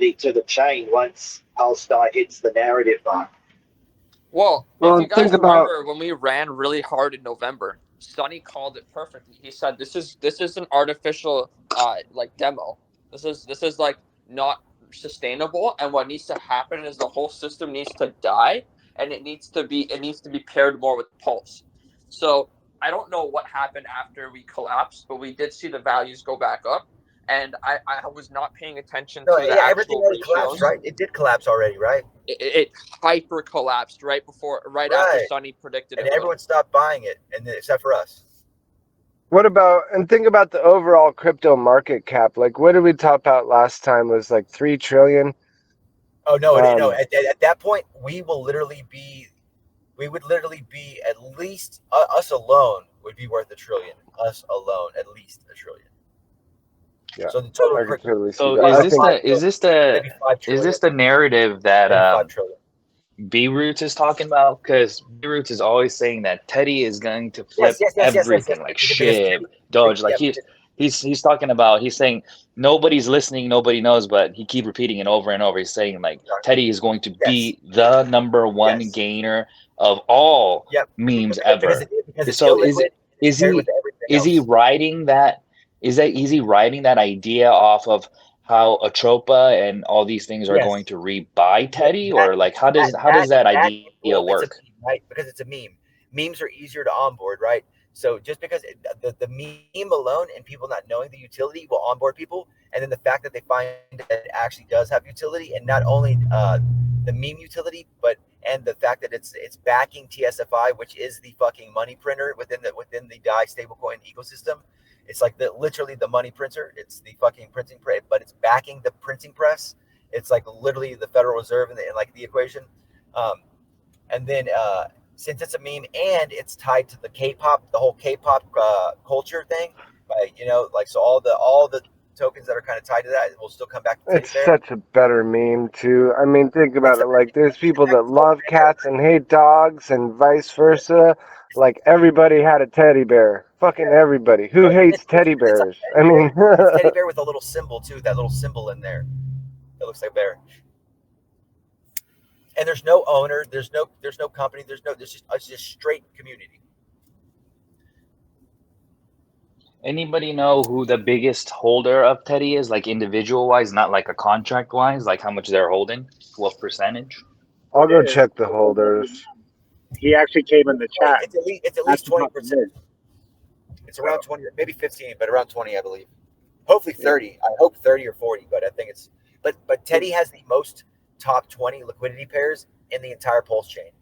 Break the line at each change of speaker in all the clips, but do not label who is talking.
liquidity to the chain once Polestar hits the narrative mark.
Well,
Well,
if you guys
think about
remember when we ran really hard in November, Sonny called it perfectly. He said this is an artificial like demo. This is like not sustainable, and what needs to happen is the whole system needs to die, and it needs to be paired more with Pulse. So I don't know what happened after we collapsed, but we did see the values go back up, and I was not paying attention
No,
to the
yeah, everything
actual
already collapsed,
ratios.
right? It did collapse already, right?
It hyper collapsed right after
Right.
Sonny predicted
And
it would.
everyone stopped buying it, and except for us.
what about, and think about the overall crypto market cap. Like, what did we top out last time? Was like 3 trillion.
Oh no, no!
Um,
At that point, we would literally be at least us alone would be worth $1 trillion. Us alone, at least $1 trillion.
yeah,
So the total
I could
crypto
totally see
So
that.
is
I
this
think
maybe 5 trillion.
the narrative that
Maybe 5 trillion.
B Roots is talking about? Because B Roots is always saying that Teddy is going to flip
Yes.
everything, like
Because
SHIB, Doge. Like he's talking about. He's saying nobody's listening, nobody knows, but he keep repeating it over and over. He's saying like Teddy is going to be the number one gainer of all memes ever.
Because it's
So
illiquid
is
compared
he
with everything
is he
else.
riding that? Is he riding that idea off of how Atropa and all these things are going to rebuy Teddy, or like how does that idea
Well,
work?
it's a meme, right? Because it's a meme. Memes are easier to onboard, right? So just because the meme alone and people not knowing the utility will onboard people, and then the fact that they find that it actually does have utility, and not only the meme utility, but and the fact that it's backing TSFI, which is the fucking money printer within the DAI stablecoin ecosystem. It's like literally the money printer. It's the fucking printing press, but it's backing the printing press. It's like literally the Federal Reserve in like the equation. And then since it's a meme and it's tied to the K-pop, the whole K-pop culture thing, like so all the tokens that are kind of tied to that will still come back to Teddy
it's
Bear.
such a better meme too. I mean, think about it. Like, there's people that love cats and hate dogs, and vice versa. Like, everybody had a teddy bear. Fucking everybody. Who hates teddy bears? I mean,
It's Teddy Bear with a little symbol too. That little symbol in there. It looks like a bear. And there's no owner. There's no company. It's just straight community.
Anybody know who the biggest holder of Teddy is, like individual wise, not like a contract wise, like how much they're holding, what percentage?
I'll go check the holders.
He actually came in the chat.
It's at least 20%. It's around 20, maybe 15, but around 20, I believe. Hopefully 30. I hope 30 or 40, but I think it's. But Teddy has the most top 20 liquidity pairs in the entire Pulse chain.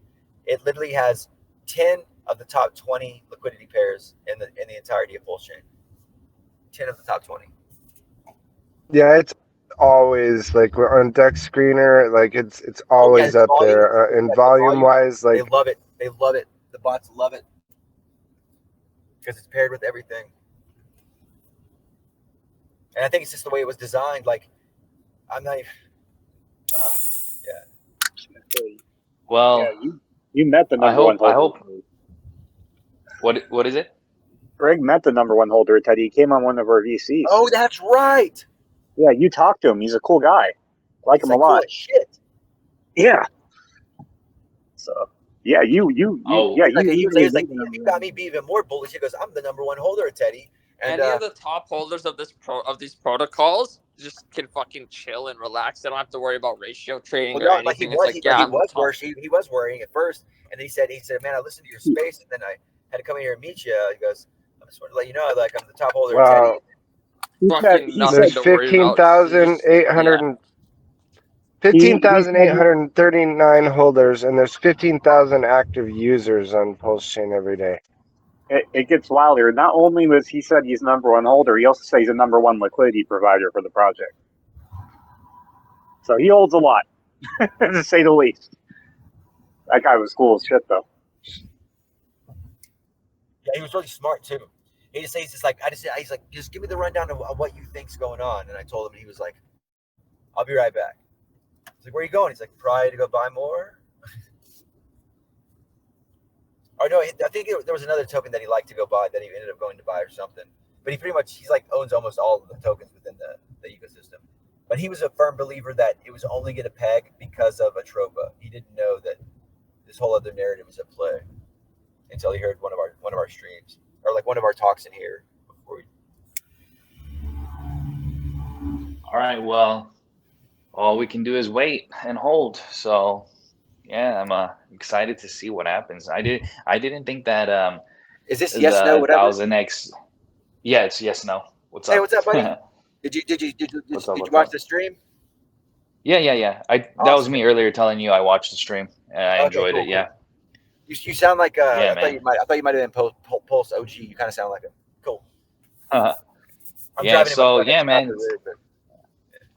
It literally has 10 of the top 20 liquidity pairs in the entirety of Pulse chain. 10 of the top 20.
Yeah, it's always like we're on Deck Screener. Like it's always up there. And volume wise, like
they love it. They love it. The bots love it because it's paired with everything. And I think it's just the way it was designed. Like, I'm not even.
Well,
yeah, you met the number one holder.
I hope. What is it?
Greg met the number one holder, Teddy. He came on one of our VCs.
Oh, that's right.
Yeah, you talked to him. He's a cool guy. Like him a lot.
Cool as shit.
Yeah. So yeah, you
got me be even more bullish. He goes, I'm the number one holder of Teddy. And,
any of the top holders of these protocols just can fucking chill and relax. They don't have to worry about ratio trading or anything. He
was worrying at first, and he said, man, I listened to your space, and then I had to come in here and meet you. He goes, I just wanted to let you know, like, I'm the top holder of Teddy.
There's 15,839 holders, and there's 15,000 active users on Pulse Chain every day.
It gets wilder. Not only was he said he's number one holder, he also said he's a number one liquidity provider for the project. So he holds a lot, to say the least. That guy was cool as shit, though.
Yeah, he was really smart too. He's like, just give me the rundown of what you think's going on. And I told him, and he was like, I'll be right back. He's like, where are you going? He's like, probably to go buy more. Or no, I think there was another token that he liked to go buy that he ended up going to buy or something. But he owns almost all of the tokens within the ecosystem. But he was a firm believer that it was only going to peg because of Atropa. He didn't know that this whole other narrative was at play until he heard one of our streams, or like one of our talks in here before we.
All right. Well, all we can do is wait and hold. So yeah, I'm excited to see what happens. I didn't think that
Is this yes, no,
the
whatever?
1000X. Yeah, it's yes, no. What's
Hey,
up?
what's up, buddy? Did you
What's up?
did you
What's
watch
up?
the stream?
Yeah. That was
Awesome,
me
man.
earlier telling you I watched the stream and I
Okay,
enjoyed
cool,
it. Yeah.
You sound like
Yeah,
I thought
man.
you might have been Pulse OG. You kind of sound like him. Cool. I'm
Yeah.
driving in my
So
truck. I
yeah,
just got
man.
the rig, but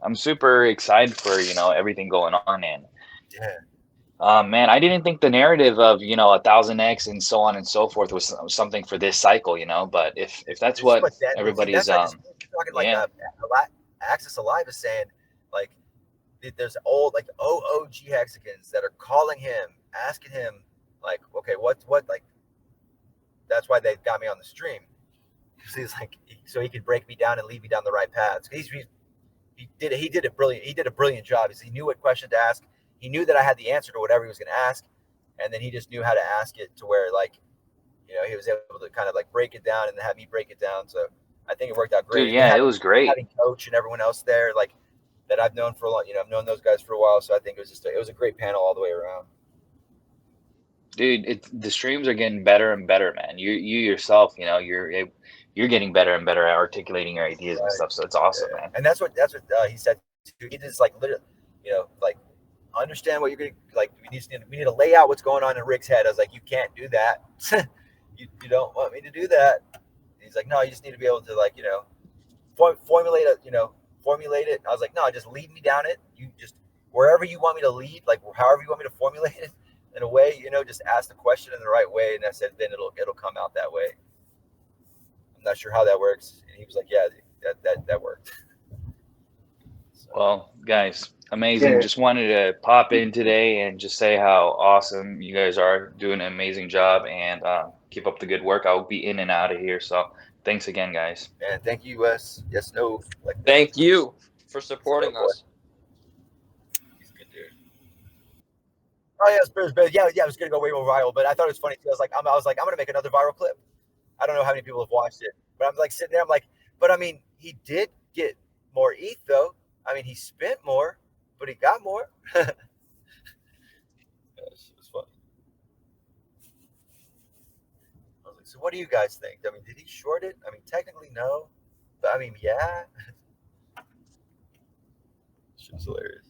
I'm super excited for everything going on, and
yeah.
man, I didn't think the narrative of 1000X and so on and so forth was something for this cycle, But if that's
This is
what
what that. See,
everybody's
that's why this talking like
yeah,
Access Alive is saying, like there's old like OOG hexagons that are calling him, asking him, like, okay, what like. That's why they got me on the stream. He's like, so he could break me down and lead me down the right path. He did a brilliant job. He knew what question to ask. He knew that I had the answer to whatever he was going to ask, and then he just knew how to ask it to where, like, he was able to kind of like break it down and have me break it down. So I think it worked out great.
dude, yeah, it was great.
Having Coach and everyone else there, like that I've known for a long, I've known those guys for a while. So I think it was a great panel all the way around.
Dude, the streams are getting better and better, man. You yourself, you're getting better and better at articulating your ideas and stuff. So it's awesome, man.
And that's what he said too. He just like literally, like understand what you're gonna like. We need to lay out what's going on in Rick's head. I was like, you can't do that. you don't want me to do that. He's like, no, you just need to be able to like formulate it. I was like, no, just lead me down it. You just wherever you want me to lead, like however you want me to formulate it in a way, just ask the question in the right way, and I said then it'll come out that way. I'm not sure how that works, and he was like, yeah, that worked. So.
Well, guys, amazing.
Yeah.
Just wanted to pop in today and just say how awesome you guys are, doing an amazing job, and keep up the good work. I'll be in and out of here. So thanks again, guys.
And thank you, Wes. Yes, no.
Thank you for supporting us.
He's a good dude. Oh yeah, it was gonna go way more viral, but I thought it was funny too. I was like, I'm gonna make another viral clip. I don't know how many people have watched it, but I'm like sitting there, I'm like, but I mean, he did get more ETH though. I mean, he spent more, but he got more. It was funny. I was like, so what do you guys think? I mean, did he short it? I mean, technically no, but I mean, yeah. Shit's hilarious.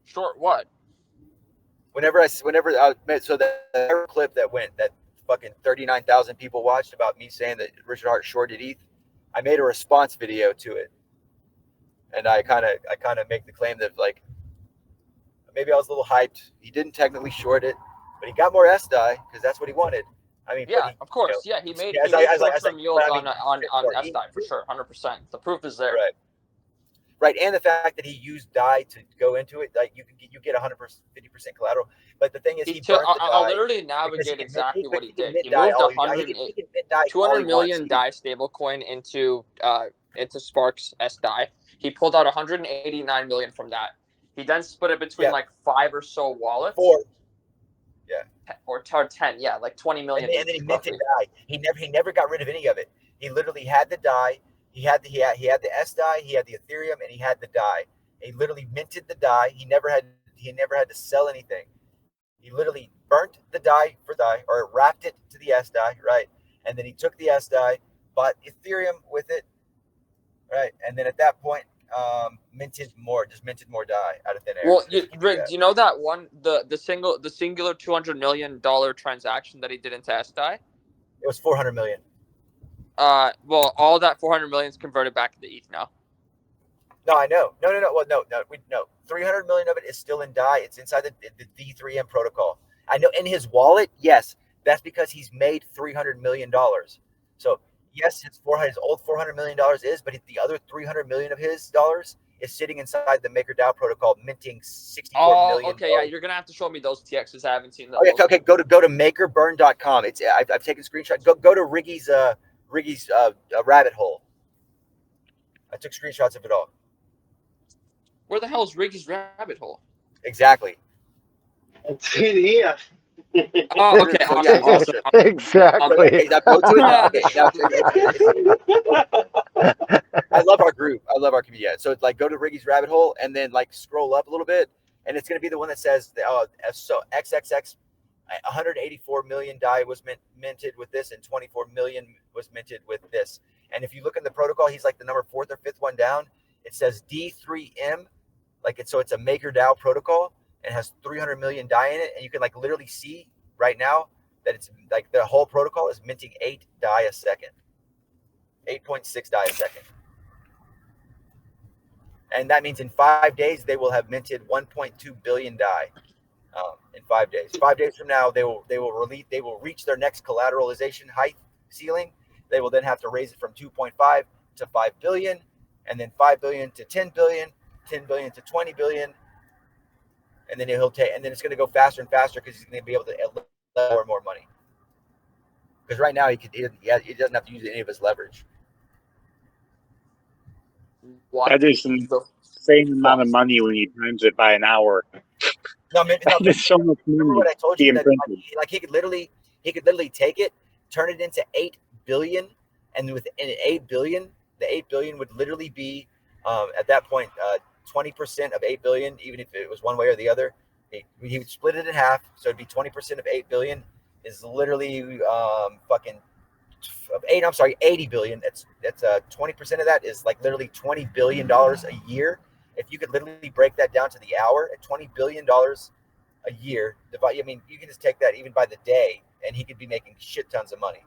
Short what?
Whenever I met, so that clip that fucking 39,000 people watched about me saying that Richard Hart shorted ETH, I made a response video to it, and I kind of make the claim that like maybe I was a little hyped. He didn't technically short it, but he got more SDI because that's what he wanted. I mean,
yeah, of course, yeah, he made short-term yields on SDI for sure, 100%. The proof is there.
Right, and the fact that he used DAI to go into it, like you get 150% collateral. But the thing is,
I'll literally navigate exactly what he did. He moved 200 million DAI stablecoin into Sparks SDAI. He pulled out 189 million from that. He then split it between like 5 or so wallets.
4. Yeah.
Or 10, yeah, like 20 million.
And then he minted DAI. He never got rid of any of it. He literally had the DAI. He had the SDAI, he had the Ethereum, and he had the DAI. He literally minted the DAI. He never had to sell anything. He literally burnt the DAI for DAI, or wrapped it to the SDAI, right? And then he took the SDAI, bought Ethereum with it, right? And then at that point, minted more DAI out of thin air.
Well, Rick, do you know that one the singular $200 million transaction that he did into SDAI?
It was 400 million.
Well, all that 400 million is converted back to the ETH now.
No, I know. No. Well, no. 300 million of it is still in DAI. It's inside the D3M protocol. I know in his wallet, yes, that's because he's made $300 million. So yes, his old $400 million is, but the other 300 million of his dollars is sitting inside the MakerDAO protocol, minting 64 million.
Okay, yeah, you're gonna have to show me those TXs. I haven't seen those.
Okay. Go to makerburn.com. It's I've taken screenshots. Go to Riggy's rabbit hole. I took screenshots of it all.
Where the hell is Riggy's rabbit hole?
Exactly.
It's in here.
Oh, okay.
So,
Awesome.
yeah,
Awesome.
Exactly.
Hey, now go to it now. Okay, now I love our group. I love our community. Yeah. So it's like go to Riggy's rabbit hole and then like scroll up a little bit, and it's gonna be the one that says so XXX 184 million die was minted with this, and 24 million was minted with this. And if you look in the protocol, he's like the number 4th or 5th one down. It says D3M, like it's a MakerDAO protocol, and has 300 million die in it, and you can like literally see right now that it's like the whole protocol is minting 8 die a second, 8.6 die a second. And that means in 5 days they will have minted 1.2 billion die. In 5 days. 5 days from now, they will reach their next collateralization height ceiling. They will then have to raise it from 2.5 to 5 billion, and then 5 billion to 10 billion, 10 billion to 20 billion, and then it's going to go faster and faster because he's going to be able to let more and more money. Because right now he doesn't have to use any of his leverage.
What?
That is the same amount of money when you times it by an hour.
No,
That is so much
remember
money.
what I told you? That
Imprinted.
he could literally take it, turn it into 8 billion, and within 8 billion, the 8 billion would literally be at that point 20% of 8 billion, even if it was one way or the other. He would split it in half, so it'd be 20% of 8 billion is literally fucking of 80 billion. That's 20% of that is like literally $20 billion a year. If you could literally break that down to the hour at $20 billion a year, I mean, you can just take that even by the day, and he could be making shit tons of money.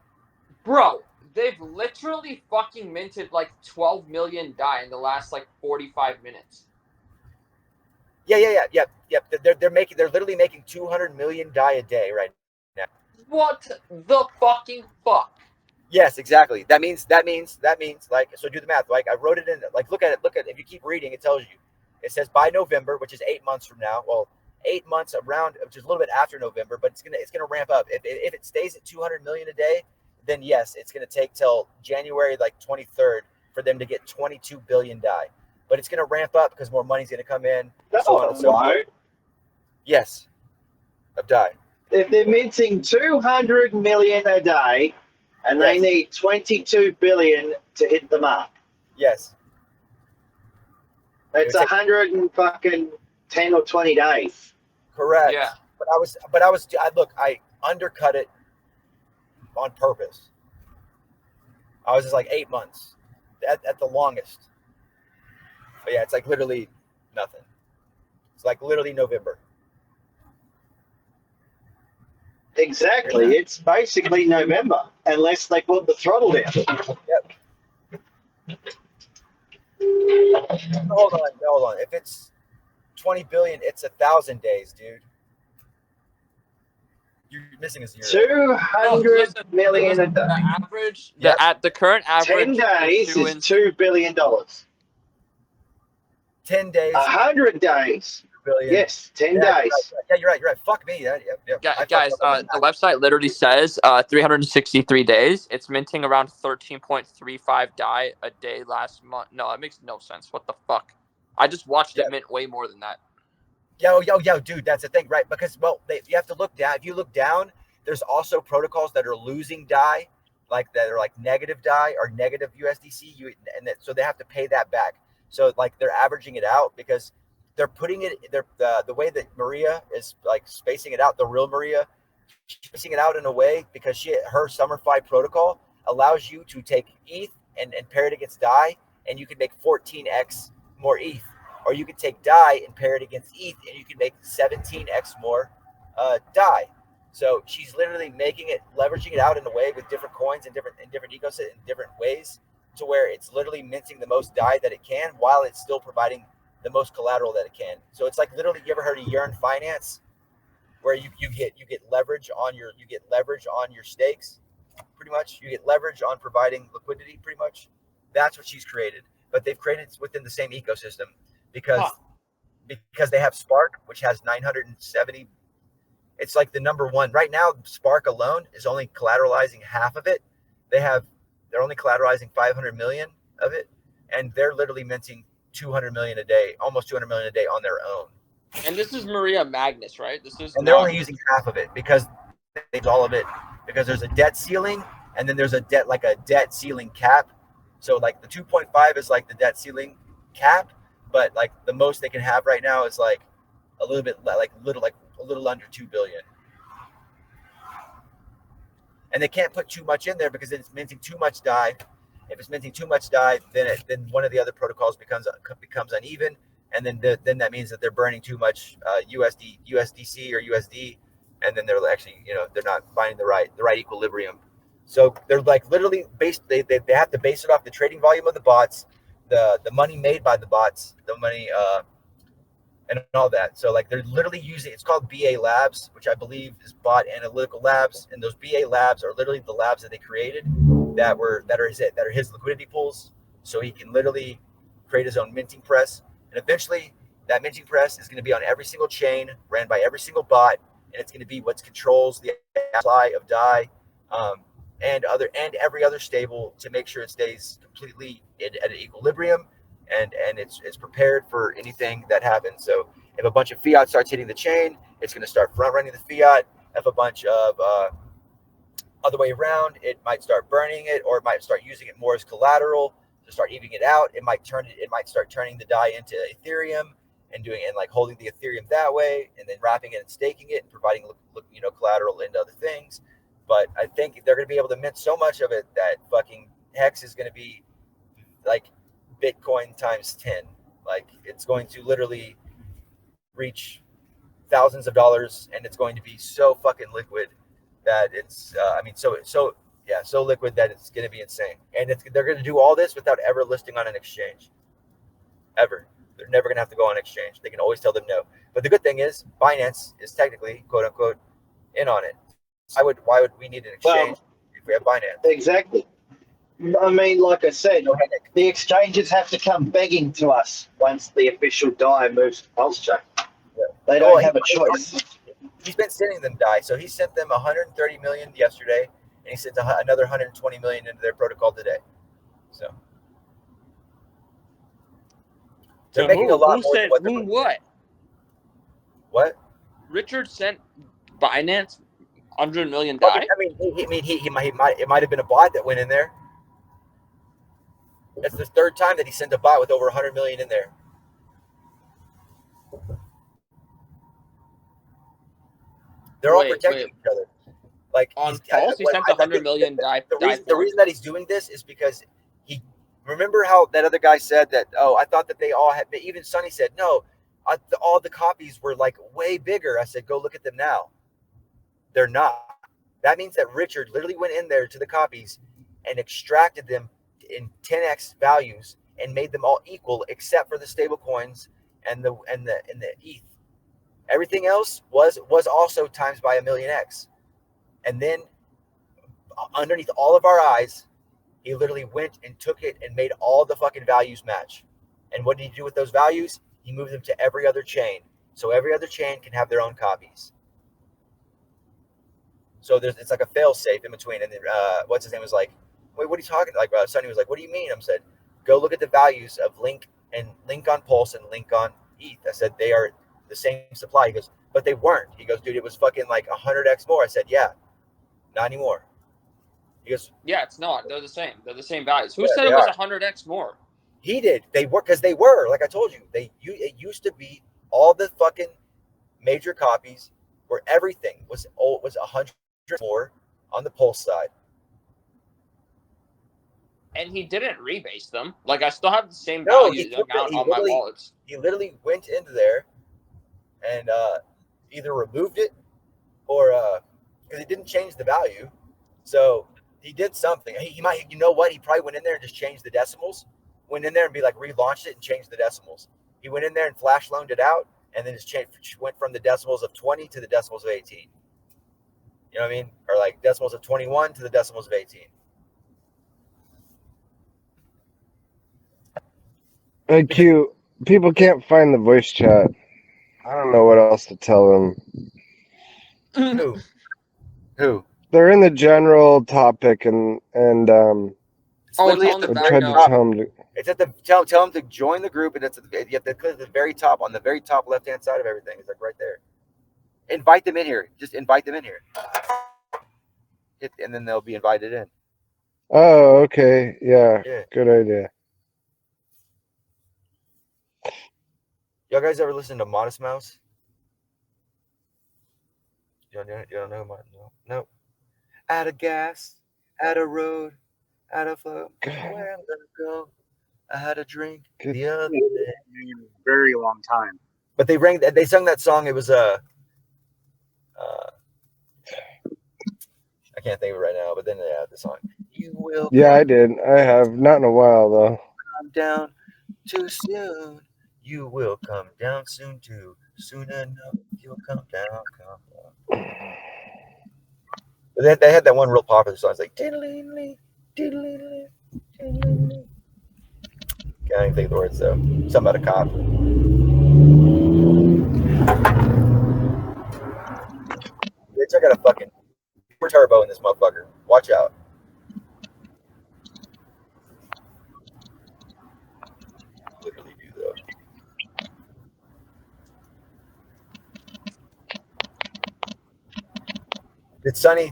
Bro, they've literally fucking minted like 12 million die in the last like 45 minutes.
Yeah. They're literally making 200 million die a day right now.
What the fucking fuck?
Yes, exactly. That means like, so do the math. Like I wrote it in, like look at it. If you keep reading, it tells you. It says by November, which is 8 months from now. Well, 8 months around, which is a little bit after November, but it's gonna ramp up. If it stays at 200 million a day, then yes, it's gonna take till January like 23rd for them to get 22 billion die. But it's gonna ramp up because more money's gonna come in. So on and so forth. Yes, of die.
If they're minting 200 million a day, and they need 22 billion to hit the mark.
Yes.
That's 110 or 20 days.
Correct.
Yeah.
I undercut it on purpose. I was just like 8 months at the longest. But yeah, it's like literally nothing. It's like literally November.
Exactly. It's basically November, unless they put the throttle down.
Yep. Hold on. If it's 20 billion, it's 1,000 days, dude. You're missing a zero.
200 million a day.
The average, the current average
10 days is $2 billion.
10 days.
100 days.
Billion.
Yes, 10 days.
Yeah, you're right. Fuck me. Yeah.
Guys, the website literally says 363 days. It's minting around 13.35 die a day last month. No, that makes no sense. What the fuck? I just watched it mint way more than that.
Yo, dude, that's the thing, right? Because, you have to look down. If you look down, there's also protocols that are losing die, like that are like negative die or negative USDC, so they have to pay that back. So like they're averaging it out because they're putting it. The way that Maria is like spacing it out, the real Maria, spacing it out in a way because her Summerfy protocol allows you to take ETH and pair it against DAI, and you can make 14x more ETH. Or you can take DAI and pair it against ETH, and you can make 17x more DAI. So she's literally leveraging it out in a way with different coins and different ecosystems in different ways, to where it's literally minting the most DAI that it can, while it's still providing the most collateral that it can. So it's like literally, you ever heard of Yearn Finance, where you get leverage on your stakes, pretty much. You get leverage on providing liquidity, pretty much. That's what she's created, but they've created it within the same ecosystem. Because they have Spark, which has 970. It's like the number one right now. Spark alone is only collateralizing half of it. They're only collateralizing 500 million of it, and they're literally minting 200 million a day, almost 200 million a day on their own.
And this is Maria Magnus, right? This is
And they're
not...
only using half of it because it's all of it, because there's a debt ceiling and then there's a debt ceiling cap. So like the 2.5 is like the debt ceiling cap, but like the most they can have right now is like a little bit like a little under 2 billion. And they can't put too much in there because it's minting too much DAI. If it's minting too much DAI, then one of the other protocols becomes uneven, and then that means that they're burning too much USDC or USD, and then they're actually, they're not finding the right equilibrium. So they're like literally they have to base it off the trading volume of the bots, the money made by the bots, the money and all that. So like they're literally using, it's called BA Labs, which I believe is Bot Analytical Labs, and those BA Labs are literally the labs that they created that are his liquidity pools. So he can literally create his own minting press, and eventually that minting press is going to be on every single chain, ran by every single bot, and it's going to be what controls the supply of DAI and every other stable to make sure it stays completely at an equilibrium. And it's prepared for anything that happens. So if a bunch of fiat starts hitting the chain, it's going to start front running the fiat. If a bunch of other way around, it might start burning it, or it might start using it more as collateral to start evening it out. It might start turning the DAI into Ethereum and like holding the Ethereum that way, and then wrapping it and staking it and providing collateral into other things. But I think they're going to be able to mint so much of it that fucking Hex is going to be like Bitcoin times 10. Like it's going to literally reach thousands of dollars, and it's going to be so fucking liquid that it's so liquid that it's going to be insane. And they're going to do all this without ever listing on an exchange, ever. They're never going to have to go on exchange. They can always tell them no. But the good thing is Binance is technically, quote unquote, in on it. Why would we need an exchange if we have Binance?
Exactly. I mean, like I said, the exchanges have to come begging to us once the official DAI moves to Pulse Chain.
Yeah.
They don't have a choice.
He's been sending them DAI. So he sent them 130 million yesterday, and he sent another 120 million into their protocol today. So they're making a lot more than what they're
what?
What?
Richard sent Binance 100 million DAI?
I mean, it might have been a bot that went in there. That's the third time that he sent a bot with over 100 million in there. They're all protecting each other. Like
on Pulse, he sent 100 million DAI.
The reason that he's doing this is because remember how that other guy said that, I thought that they all had, even Sonny said, no, all the copies were like way bigger. I said, go look at them now. They're not. That means that Richard literally went in there to the copies and extracted them in 10x values and made them all equal except for the stable coins and the ETH. Everything else was also times by 1,000,000x. And then underneath all of our eyes, he literally went and took it and made all the fucking values match. And what did he do with those values? He moved them to every other chain. So every other chain can have their own copies. So it's like a fail safe in between. And then what's his name was like, wait, what are you talking? Like Sonny was like, what do you mean? I said, go look at the values of Link on Pulse and Link on ETH. I said, they are the same supply. He goes, but they weren't. He goes, dude, it was fucking like 100x more. I said, yeah, not anymore. He goes,
yeah, it's not. They're the same. They're the same values. Who said it was 100x more?
He did. They were, because they were, like I told you, it used to be all the fucking major copies where everything was 100 more on the Pulse side.
And he didn't rebase them. Like, I still have the same value amount on my wallets.
He literally went into there and either removed it or because he didn't change the value. So he did something. He might, you know what? He probably went in there and just changed the decimals. Went in there and relaunched it and changed the decimals. He went in there and flash loaned it out and then just went from the decimals of 20 to the decimals of 18. You know what I mean? Or like decimals of 21 to the decimals of 18.
Hey, Q, people can't find the voice chat. I don't know what else to tell them.
Who?
They're in the general topic and
It's
Oh,
literally
tell
at
them
the
to
I
back
very
tried to
up.
top.
tell him to.
It's at the tell them to join the group, and you have to click at the very top on the very top left hand side of everything. It's like right there. Invite them in here. Just invite them in here. And then they'll be invited in.
Oh, okay. Yeah,
Yeah.
good idea.
Y'all guys ever listen to Modest Mouse? You don't know who no. Out of gas, out of road, out of where I'm gonna go. I had a drink
Good.
the other day.
Very long time.
But they sung that song. It was I can't think of it right now, but then they had the song. You will
Yeah, I did. I have not in a while though.
come down too soon. You will come down soon too. Soon enough, you'll come down, come down. But they had that one real popular song. It's like diddly diddly diddly. Can't even think of the words though. Something about a cop. Bitch, I got a fucking turbo in this motherfucker. Watch out. Literally do though. Did Sonny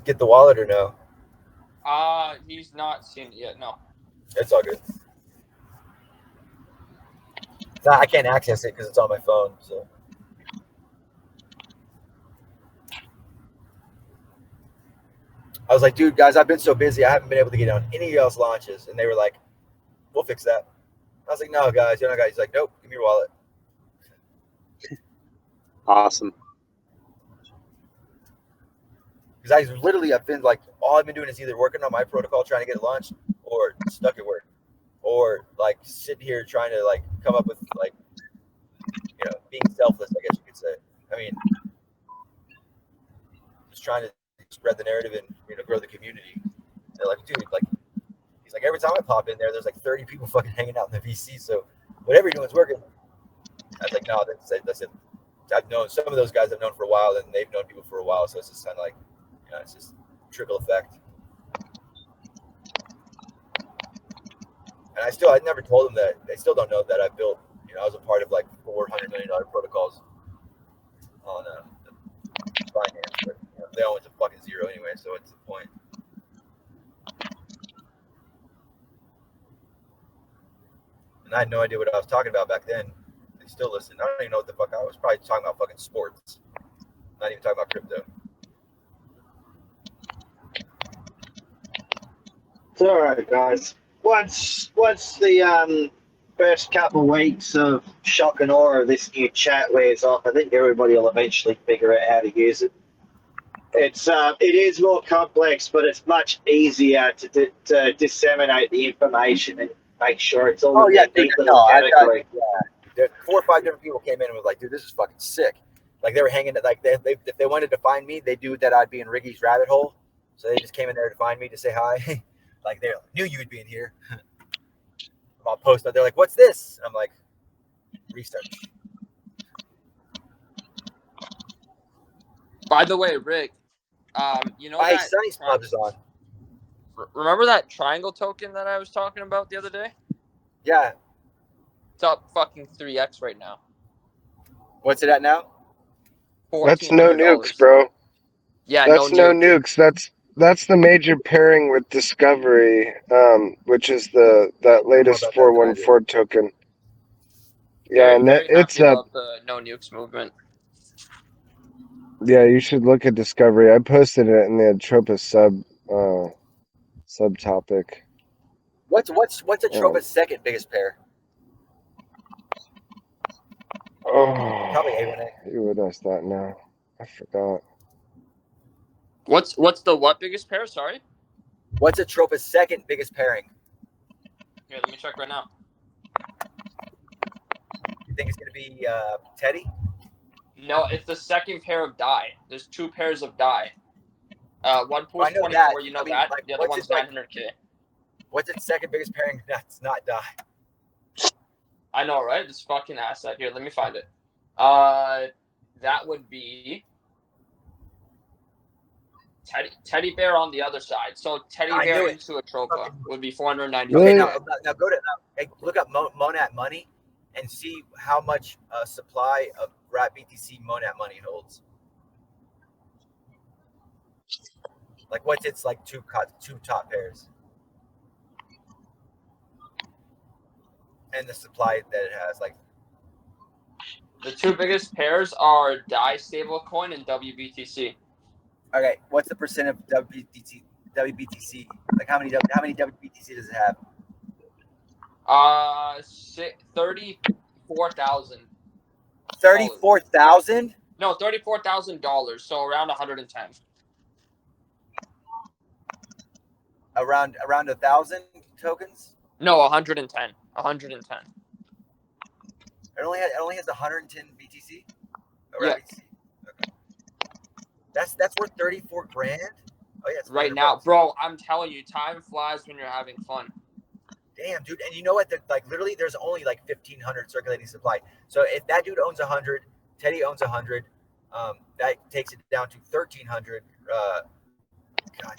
get the wallet or no?
He's not seen it yet. No.
It's all good. I can't access it because it's on my phone. So I was like, dude, guys, I've been so busy. I haven't been able to get on any of y'all's launches. And they were like, we'll fix that. I was like, no, guys, you're not guys. He's like, nope, give me your wallet.
Awesome.
Because I've been like, all I've been doing is either working on my protocol trying to get it launched or stuck at work or like sitting here trying to like come up with like, being selfless, I guess you could say. I mean, just trying to spread the narrative and, grow the community. They're like, dude, like, he's like, every time I pop in there, there's like 30 people fucking hanging out in the VC. So whatever you're doing is working. I was like, no, that's it. I've known some of those guys I've known for a while, and they've known people for a while. So it's just kind of like, it's just trickle effect. And I never told them that. They still don't know that I built, I was a part of like $400 million protocols on finance, but they all went to fucking zero anyway. So what's the point? And I had no idea what I was talking about back then. They still listen. I don't even know what the fuck I was probably talking about. Fucking sports. Not even talking about crypto.
It's all right, guys. Once the first couple weeks of shock and awe of this new chat wears off, I think everybody will eventually figure out how to use it. It is more complex, but it's much easier to disseminate the information and make sure it's all in that neat little category.
There 4 or 5 different people came in and was like, dude, this is fucking sick. Like they were hanging like if they wanted to find me, they knew that I'd be in Riggy's rabbit hole. So they just came in there to find me to say hi. Like they knew you would be in here. I'll post it. They're like, what's this? And I'm like, research.
By the way, Rick,
Hey, Sonny's pub is on.
Remember that triangle token that I was talking about the other day?
Yeah.
It's up fucking 3x right now.
What's it at now?
That's no nukes, bro.
Yeah,
that's no
nukes.
nukes. That's the major pairing with Discovery, which is that latest 414 token. Yeah, and it's
about the no nukes movement.
Yeah, you should look at Discovery. I posted it in the Atropos subtopic.
What's Atropos' second biggest pair?
Oh,
probably A1A.
You would ask that now. I forgot.
What's the what biggest pair? Sorry.
What's Atropos' second biggest pairing?
Here, let me check right now.
You think it's gonna be Teddy?
No, it's the second pair of die. There's 2 pairs of die. One pool's 24.
That.
You know that. Like, the other one's 900K. What's
its second biggest pairing? That's not die.
I know, right? This fucking asset. Here, let me find it. That would be Teddy bear on the other side. So teddy
I
bear
knew it.
into a tropa would be 490.
Really?
Okay, now go to hey, look up Monat money and see how much supply of Rat BTC Monat money holds. Like what's its like two top pairs, and the supply that it has. Like
The two biggest pairs are DAI stablecoin and WBTC.
okay, what's the percent of WBTC? Like how many WBTC does it have?
34,000.
34,000.
No, $34,000. So around 110.
Around 1,000 tokens.
No, 110. 110.
It only has 110 BTC.
Yeah.
BTC. Okay. That's worth 34 grand. Oh yeah, it's
Right now,
$400.
bro. I'm telling you, time flies when you're having fun.
Damn, dude. And you know what? Like literally, there's only like 1,500 circulating supply. So if that dude owns 100, Teddy owns 100, that takes it down to 1,300. God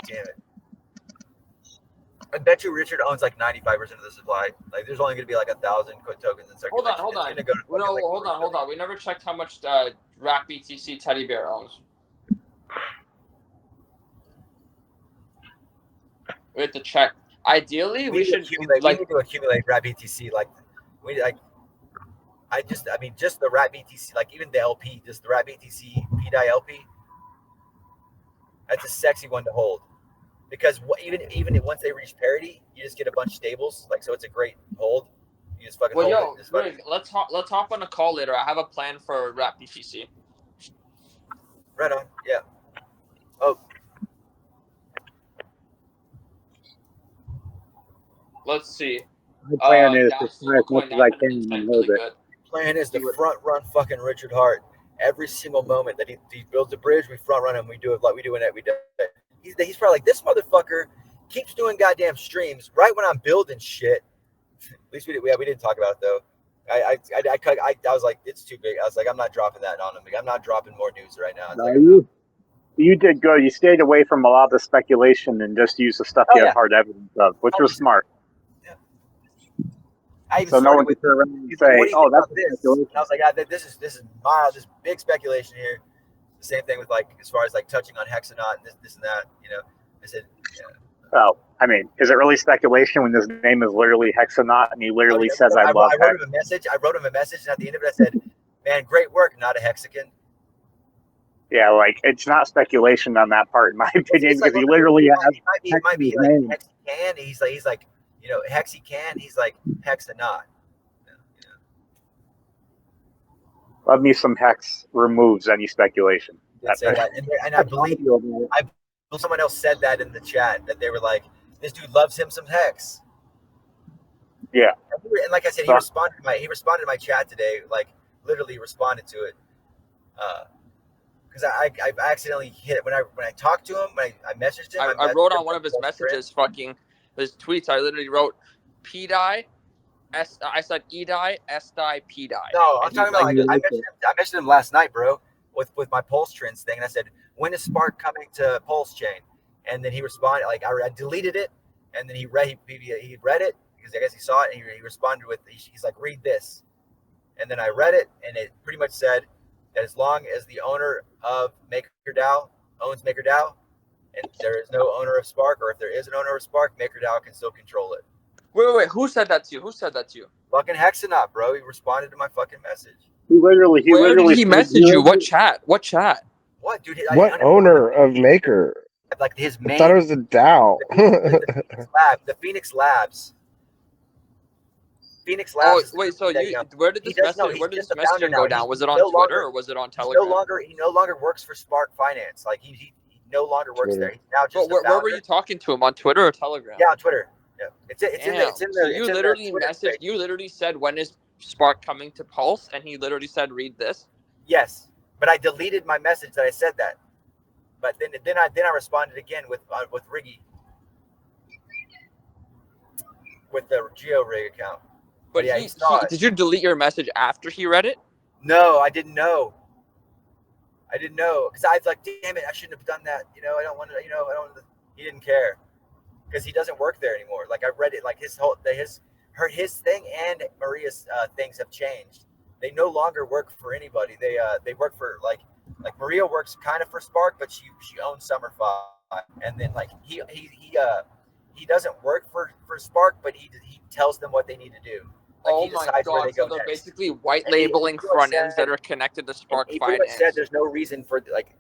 damn it. I bet you Richard owns like 95% of the supply. Like, there's only going to be like 1,000 tokens in circulation.
Hold on.
It's gonna go to
Hold on. We never checked how much Rack BTC Teddy Bear owns. We have to check. Ideally, we should
accumulate. We need to accumulate Rat BTC. Like, just the Rat BTC. Like, even the LP, just the Rat BTC PDI LP. That's a sexy one to hold. Because even once they reach parity, you just get a bunch of stables. Like, so it's a great hold. You just fucking hold it.
Greg, let's hop on a call later. I have a plan for Rap BTC.
Right on. Yeah. Oh.
Let's see. My plan is to try as much as I can and hold it.
Plan is to front run fucking Richard Hart every single moment that he builds a bridge. We front run him. We do it like we do it every day. He's probably like, this motherfucker keeps doing goddamn streams right when I'm building shit. At least we didn't talk about it though. I was like, it's too big. I was like, I'm not dropping that on him. I'm not dropping more news right now.
You did good. You stayed away from a lot of the speculation and just used the stuff you have hard evidence of, which was smart.
Yeah.
So no one could turn around and say, "Oh, that's speculation."
And I was like, this is mild, this big speculation here. The same thing with like as far as like touching on Hexanaut and this and that. You know, I said. Yeah.
Well, I mean, is it really speculation when his name is literally Hexanaut and he literally says, "I love
Hex"? I wrote him a message, and at the end of it, I said, "Man, great work, not a hexagon."
Yeah, like it's not speculation on that part, in my opinion, because he literally has.
He might be like Hexican. He's like, you know, Hexican. He's like Hexanaut.
Love me some Hex removes any speculation.
And I believe someone else said that in the chat, that they were like, this dude loves him some Hex.
Yeah.
And like I said, he responded to my chat today, like literally responded to it. Because I accidentally hit it when I talked to him, when I messaged him.
I wrote on one of his messages, his tweets. I literally wrote PDI. I said EDI, SDI, PDI.
No, I'm talking about like I messaged him last night, bro, with my Pulse Trends thing, and I said, when is Spark coming to Pulse Chain? And then he responded, like I deleted it, and then he read it because I guess he saw it, and he responded with, he's like, read this, and then I read it, and it pretty much said that as long as the owner of MakerDAO owns MakerDAO, and there is no owner of Spark, or if there is an owner of Spark, MakerDAO can still control it.
Wait. Who said that to you?
Fucking Hexanaut, bro. He responded to my fucking message.
Where did he message you? What chat? What,
dude? What owner of Maker?
Like his main.
I thought it was a DAO.
The Phoenix Labs.
Oh wait, so where did this message go down? Was it on Twitter or was it on Telegram?
He no longer works for Spark Finance. Like he no longer works there. He's now just.
But where were you talking to him, on Twitter or Telegram?
Yeah, on Twitter. Yeah, it's in the.
So you literally messaged. You literally said, when is Spark coming to Pulse? And he literally said, read this.
Yes, but I deleted my message that I said that. But then I responded again with Riggy, with the GeoRig account.
But yeah, did you delete your message after he read it?
No, I didn't know. I didn't know because I was like, damn it, I shouldn't have done that. You know, I don't want to. You know, I don't. He didn't care because he doesn't work there anymore. Like I read it, like his thing and Maria's things have changed. They no longer work for anybody. They work for like Maria works kind of for Spark, but she owns Summer 5, and then like he doesn't work for Spark, but he tells them what they need to do. Like
Oh
he
my
decides where
god!
they
So
go
they're
next.
basically white
And he
labeling
pretty much
front ends
said-
that are connected to
and
Spark
he pretty much
Finance.
said there's no reason for like,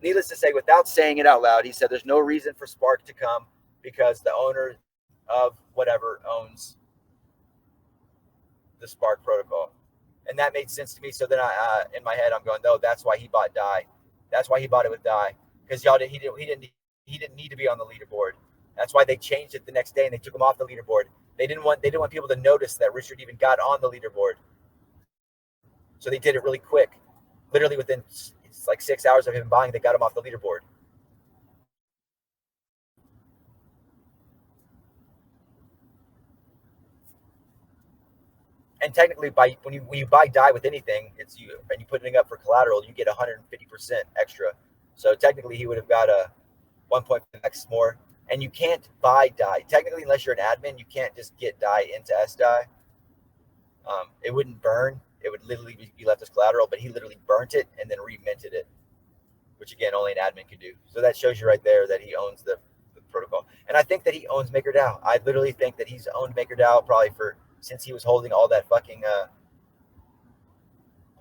needless to say, without saying it out loud, he said there's no reason for Spark to come because the owner of whatever owns the Spark protocol, and that made sense to me. So then I, in my head, I'm going, no, that's why he bought Die. That's why he bought it with Die because he didn't need to be on the leaderboard. That's why they changed it the next day and they took him off the leaderboard. They didn't want people to notice that Richard even got on the leaderboard. So they did it really quick. Literally within it's like 6 hours of him buying, they got him off the leaderboard. And technically, when you buy Die with anything, it's you and you put it up for collateral, you get 150% extra. So technically, he would have got a 1.5x more. And you can't buy Die technically unless you're an admin. You can't just get Die into SDie. It wouldn't burn. It would literally be left as collateral. But he literally burnt it and then reminted it, which again only an admin could do. So that shows you right there that he owns the protocol. And I think that he owns MakerDAO. I literally think that he's owned MakerDAO probably since he was holding all that fucking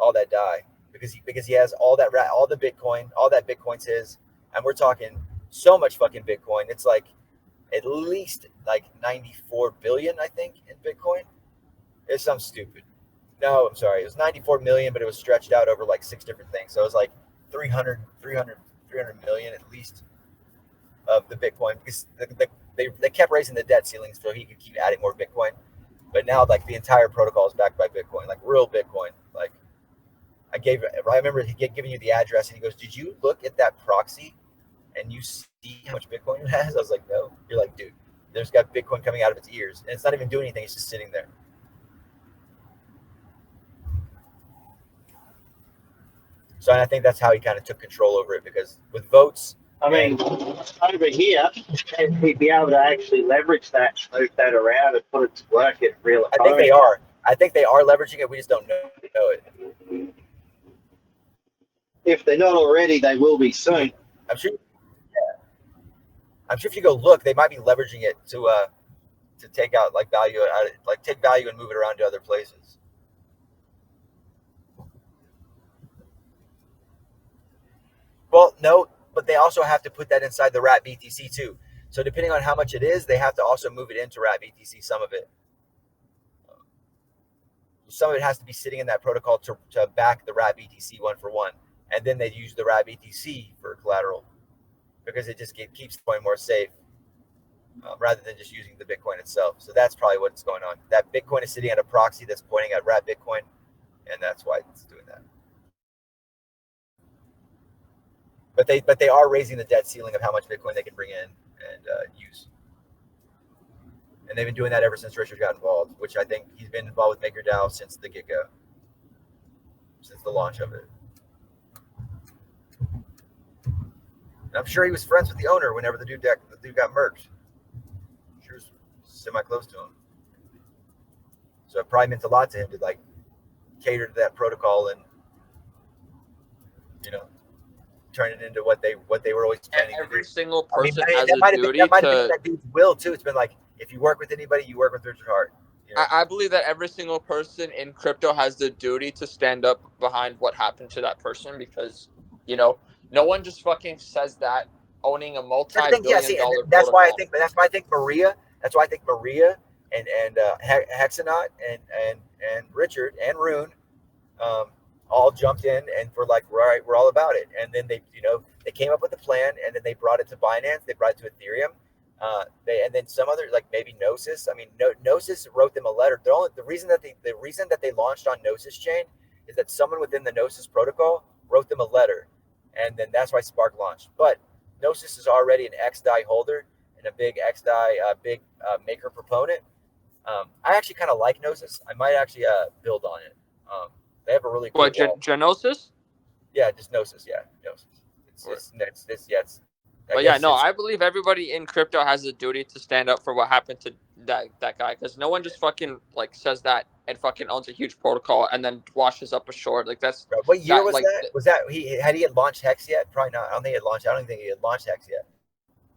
all that Die because he has all the Bitcoin, all that Bitcoin's his, and we're talking so much fucking Bitcoin. It's like at least like 94 billion, I think, in Bitcoin. It's something stupid. No, I'm sorry. It was 94 million, but it was stretched out over like 6 different things. So it was like 300 million at least of the Bitcoin because they kept raising the debt ceilings so he could keep adding more Bitcoin. But now like the entire protocol is backed by Bitcoin, like real Bitcoin. Like I remember he giving you the address and he goes, "Did you look at that proxy and you see how much Bitcoin it has?" I was like, "No." You're like, "Dude, there's got Bitcoin coming out of its ears and it's not even doing anything. It's just sitting there." So I think that's how he kind of took control over it because with votes.
I mean, over here, he'd be able to actually leverage that, move that around, and put it to work at real economy.
I think they are. I think they are leveraging it. We just don't know it.
If they're not already, they will be soon.
I'm sure. Yeah. I'm sure if you go look, they might be leveraging it to take out like value, like take value and move it around to other places. Well, no, but they also have to put that inside the Rat BTC too. So depending on how much it is, they have to also move it into Rat BTC. Some of it has to be sitting in that protocol to back the Rat BTC 1-for-1, and then they use the Rat BTC for collateral because it just keeps the coin more safe rather than just using the Bitcoin itself. So that's probably what's going on. That Bitcoin is sitting at a proxy that's pointing at Rat Bitcoin, and that's why it's doing that. But they are raising the debt ceiling of how much Bitcoin they can bring in and use. And they've been doing that ever since Richard got involved, which I think he's been involved with MakerDAO since the get-go, since the launch of it. And I'm sure he was friends with the owner whenever the dude got murked. She was semi-close to him. So it probably meant a lot to him to like cater to that protocol and, you know, turn it into what they were always planning to do.
Every single person has
that
a
might have
duty
been
to.
that dude's will too. It's been like, if you work with anybody, you work with Richard Hart. You know?
I believe that every single person in crypto has the duty to stand up behind what happened to that person because, you know, no one just fucking says that owning a multi-billion-dollar
that's why I
protocol.
think Maria. That's why I think Maria and Hexanaut and Richard and Rune all jumped in and were like, right, we're all about it. And then they came up with a plan and then they brought it to Binance. They brought it to Ethereum. And then some other like maybe Gnosis. I mean, Gnosis wrote them a letter. The reason that they launched on Gnosis chain is that someone within the Gnosis protocol wrote them a letter, and then that's why Spark launched. But Gnosis is already an XDAI holder and a big XDAI maker proponent. I actually kind of like Gnosis. I might actually build on it. They have a really cool
What, Genosis?
Yeah, just Gnosis. Yeah, Gnosis. It's
But yeah, no, I believe everybody in crypto has a duty to stand up for what happened to that guy, because no one just fucking like says that and fucking owns a huge protocol and then washes up ashore. Like that's
Bro, what year
that
was
like
that? Was that he had launched Hex yet? Probably not. I don't think he had launched. I don't think he had launched Hex yet.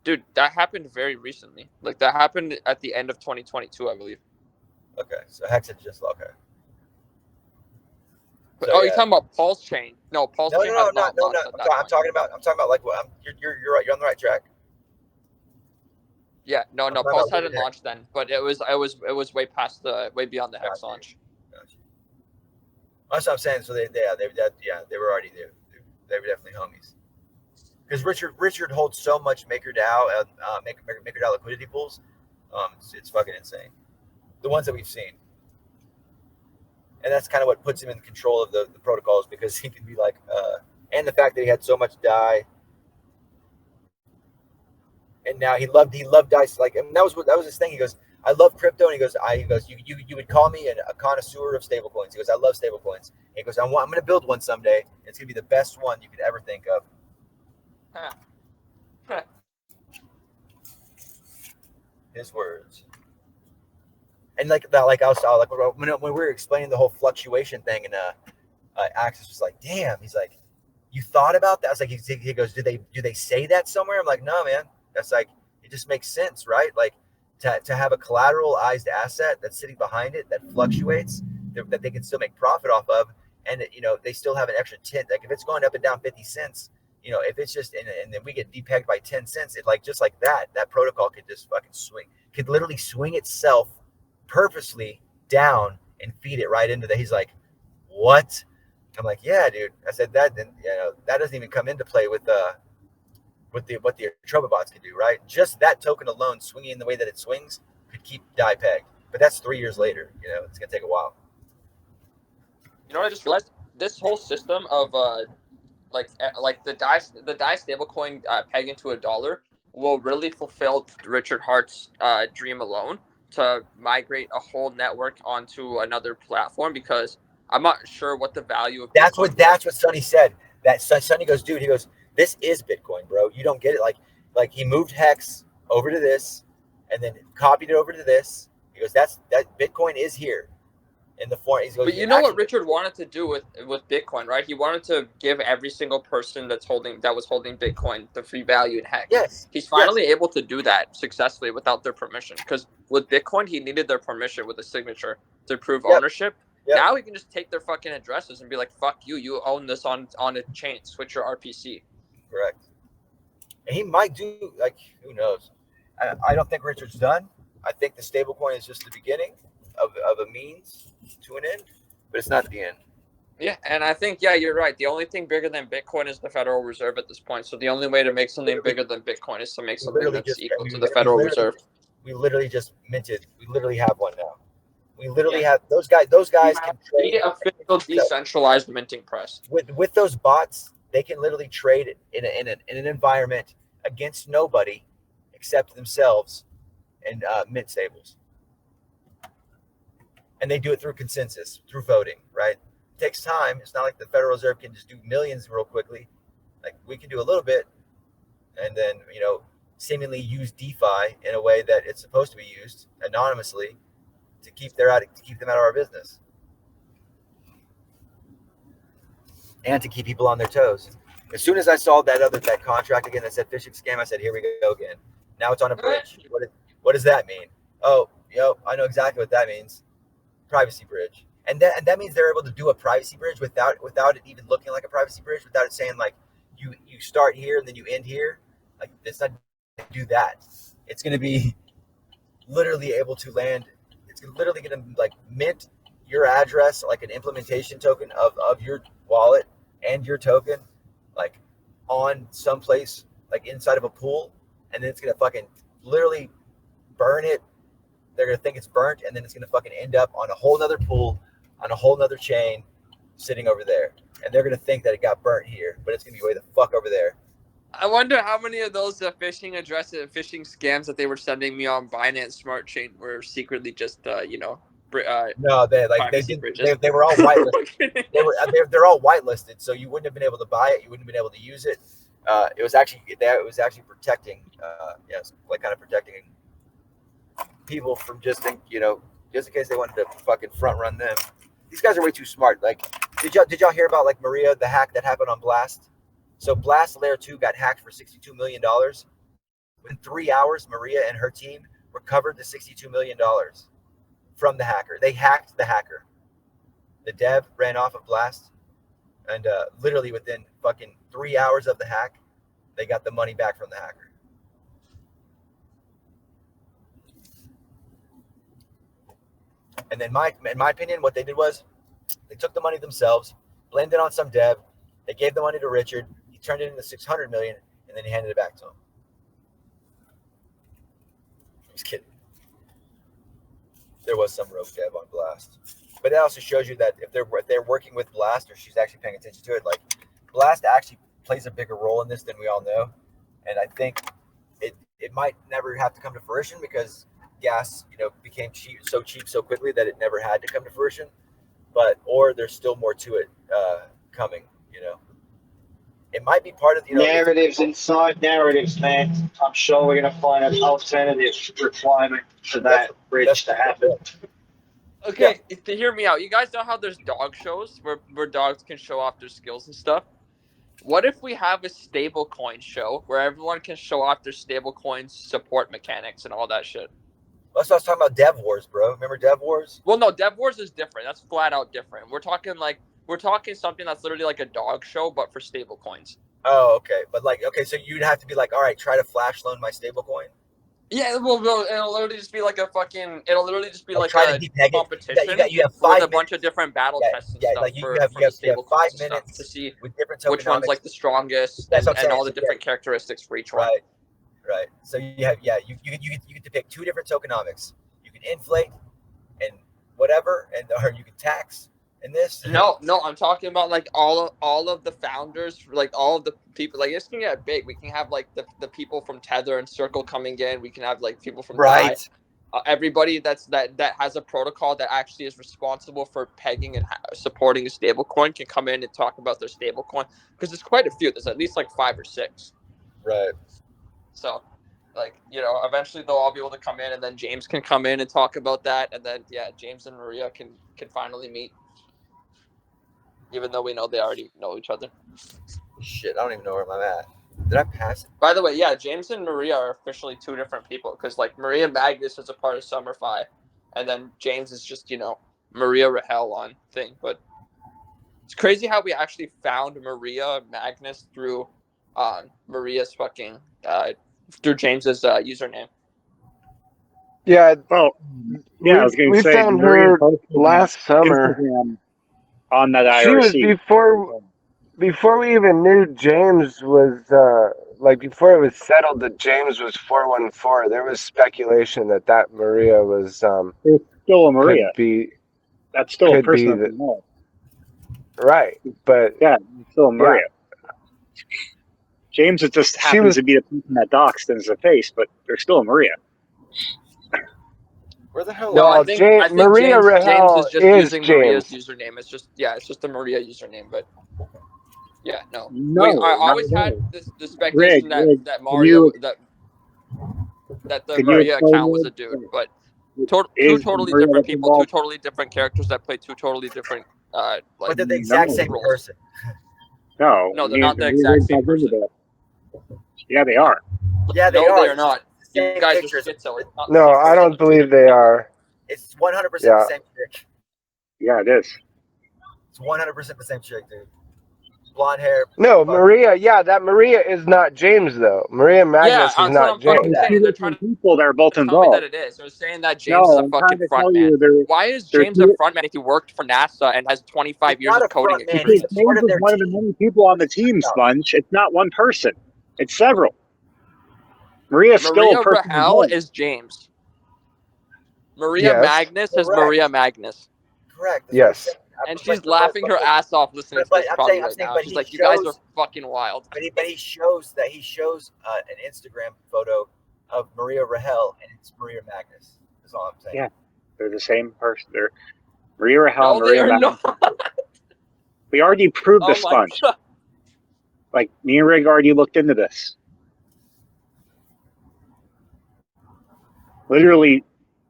dude, that happened very recently. Like that happened at the end of 2022, I believe.
Okay, so Hex had just okay.
But,
So,
you're talking about Pulse Chain? No, Pulse Chain has not launched at that
I'm
point.
talking about like what you're right. You're on the right track.
Yeah, no,
I'm talking
Pulse
about
hadn't launched then, but it was way past way beyond the Hex launch.
Gotcha. That's what I'm saying. So they were already there. They were definitely homies. Because Richard holds so much MakerDAO and MakerDAO liquidity pools. It's fucking insane. The ones that we've seen. And that's kind of what puts him in control of the protocols, because he can be like, and the fact that he had so much DAI, and now he loved DAI. Like, and that was his thing. He goes, I love crypto, and he goes, you would call me a connoisseur of stablecoins. He goes, I love stablecoins. He goes, I'm going to build one someday. It's going to be the best one you could ever think of. His words. And like I was like when we were explaining the whole fluctuation thing, and Axis was like, "Damn," he's like, "You thought about that?" I was like, he goes, "Do they say that somewhere?" I'm like, "No, man. That's like, it just makes sense, right? Like to have a collateralized asset that's sitting behind it that fluctuates, that they can still make profit off of, and they still have an extra 10. Like if it's going up and down 50 cents, if it's just and then we get depegged by 10 cents, it like just like that protocol could just fucking could literally swing itself purposely down and feed it right into the." He's like, "What?" I'm like, "Yeah, dude." I said that, then that doesn't even come into play with what the Atropa bots can do, right? Just that token alone, swinging in the way that it swings, could keep DAI pegged. But that's 3 years later. It's gonna take a while.
You know what I just realized? This whole system of like the DAI stablecoin peg into $1 will really fulfill Richard Hart's dream alone to migrate a whole network onto another platform, because I'm not sure what the value of
that's
Bitcoin
what Sonny said. That Sonny goes, "Dude," he goes, "This is Bitcoin, bro. You don't get it." Like he moved Hex over to this, and then copied it over to this. He goes, that Bitcoin is here in the form." He goes,
But you know what Richard wanted to do with Bitcoin, right? He wanted to give every single person that was holding Bitcoin the free value in Hex.
Yes.
He's finally able to do that successfully without their permission. Because with Bitcoin, he needed their permission with a signature to prove ownership. Yep. Now he can just take their fucking addresses and be like, "Fuck you! You own this on a chain. Switch your RPC."
Correct. And he might do, like, who knows? I don't think Richard's done. I think the stablecoin is just the beginning of a means to an end, but it's not the end.
Yeah, and I think, yeah, you're right. The only thing bigger than Bitcoin is the Federal Reserve at this point. So the only way to make something bigger than Bitcoin is to make something that's equal to the Federal Reserve.
We literally just minted. We literally have one now. We literally have those guys. Those guys can trade.
The official decentralized minting press.
With those bots, they can literally trade in an environment against nobody except themselves and mint stables. And they do it through consensus, through voting, right? It takes time. It's not like the Federal Reserve can just do millions real quickly. Like we can do a little bit, and then seemingly use DeFi in a way that it's supposed to be used anonymously to keep them out of our business, and to keep people on their toes. As soon as I saw that contract again that said phishing scam, I said, "Here we go again." Now it's on a bridge. What does that mean? Oh, I know exactly what that means. Privacy bridge. And that means they're able to do a privacy bridge without it even looking like a privacy bridge, without it saying like you start here and then you end here. Like it's not do that. It's going to be literally able to land. It's literally going to like mint your address, like an implementation token of your wallet and your token, like on someplace like inside of a pool, and then it's going to fucking literally burn it. They're going to think it's burnt, and then it's going to fucking end up on a whole nother pool, on a whole nother chain, sitting over there. And they're going to think that it got burnt here, but it's going to be way the fuck over there.
I wonder how many of those phishing scams that they were sending me on Binance Smart Chain were secretly just,
No, they
privacy
didn't.
breaches.
They were all whitelisted. They're all whitelisted, so you wouldn't have been able to buy it. You wouldn't have been able to use it. It was actually protecting, like kind of protecting people from just in case they wanted to fucking front run them. These guys are way too smart. Like, did y'all hear about like Maria, the hack that happened on Blast? So Blast Layer 2 got hacked for $62 million. Within 3 hours, Maria and her team recovered the $62 million from the hacker. They hacked the hacker. The dev ran off of Blast, and literally within fucking 3 hours of the hack, they got the money back from the hacker. And then, in my opinion, what they did was they took the money themselves, blamed it on some dev. They gave the money to Richard. He turned it into $600 million, and then he handed it back to him. Just kidding. There was some rogue dev on Blast, but that also shows you that if they're working with Blast, or she's actually paying attention to it, like Blast actually plays a bigger role in this than we all know. And I think it might never have to come to fruition because gas, became cheap so quickly that it never had to come to fruition. Or there's still more to it coming. It might be part of
narratives inside narratives, man. I'm sure we're going to find an alternative requirement for that bridge to happen.
Okay, to hear me out. You guys know how there's dog shows where dogs can show off their skills and stuff? What if we have a stablecoin show where everyone can show off their stablecoin support mechanics and all that shit?
That's what I was talking about. Dev Wars, bro. Remember Dev Wars?
Well, no, Dev Wars is different. That's flat out different. We're talking something that's literally like a dog show, but for stablecoins.
Oh, okay. But so you'd have to be like, all right, try to flash loan my stablecoin.
Yeah, well, it'll literally just be like a competition
You have 5
with
minutes.
a bunch of different battle tests and stuff
you have 5 minutes
to see
with different
which one's like the strongest and all the different characteristics for each one.
Right. So you get to pick 2 different tokenomics. You can inflate and whatever, or you can tax in this.
No, I'm talking about like all of the founders, like all of the people. Like this can get big. We can have like the people from Tether and Circle coming in. We can have like people from
right.
Everybody that has a protocol that actually is responsible for pegging and supporting a stablecoin can come in and talk about their stablecoin because there's quite a few. There's at least like 5 or 6.
Right.
So, eventually they'll all be able to come in, and then James can come in and talk about that, and then James and Maria can finally meet, even though we know they already know each other.
Shit, I don't even know where I'm at. Did I pass it?
By the way, James and Maria are officially 2 different people because like Maria Magnus is a part of Summerfi, and then James is just Maria Rahel on thing. But it's crazy how we actually found Maria Magnus through Maria's fucking through James's username.
Yeah.
Well, I was going to
we
say
found her last summer
Instagram on that IRC.
She was before we even knew James was before it was settled that James was 414. There was speculation that Maria was
It's still a Maria. That's still a person.
Right, but
it's still a Maria. Yeah. James just happens to be the person that doxed as a face, but they're still a Maria.
Where the hell?
No, I think
Maria Rahel
James is just using Maria's username. It's just the Maria username, but no. I always had the speculation that Mario that the Maria account was a dude, but 2 totally different people, 2 totally different characters that play 2 totally different
but they're the exact same person.
No,
they're not the exact same person.
Yeah, they are.
Yeah, they
are.
They
are not. You guys are schizo.
No, I don't believe they are.
It's 100% the same chick.
Yeah, it is.
It's 100% the same chick, dude. Blonde hair.
No, Maria. Yeah, that Maria is not James though. Maria Magnus is not James.
They're trying to
people that are both
tell
involved.
me that it is. They're saying that James is a fucking front man. Why is James a front man if he worked for NASA and has 25 years of coding experience?
James is one of the many people on the team, Sponge. It's not one person. It's several. Maria
Rahel is James. Maria Magnus is Maria Magnus.
Correct.
Yes.
And she's laughing her ass off listening to this probably right now. She's like, you guys are fucking wild.
But he shows an Instagram photo of Maria Rahel, and it's Maria Magnus. That's all I'm saying.
Yeah. They're the same person. They're Maria Rahel,
No, they
Maria
are
Madison.
not.
We already proved
Oh
the
my
sponge.
god.
Like, me and Rig already looked into this. Literally,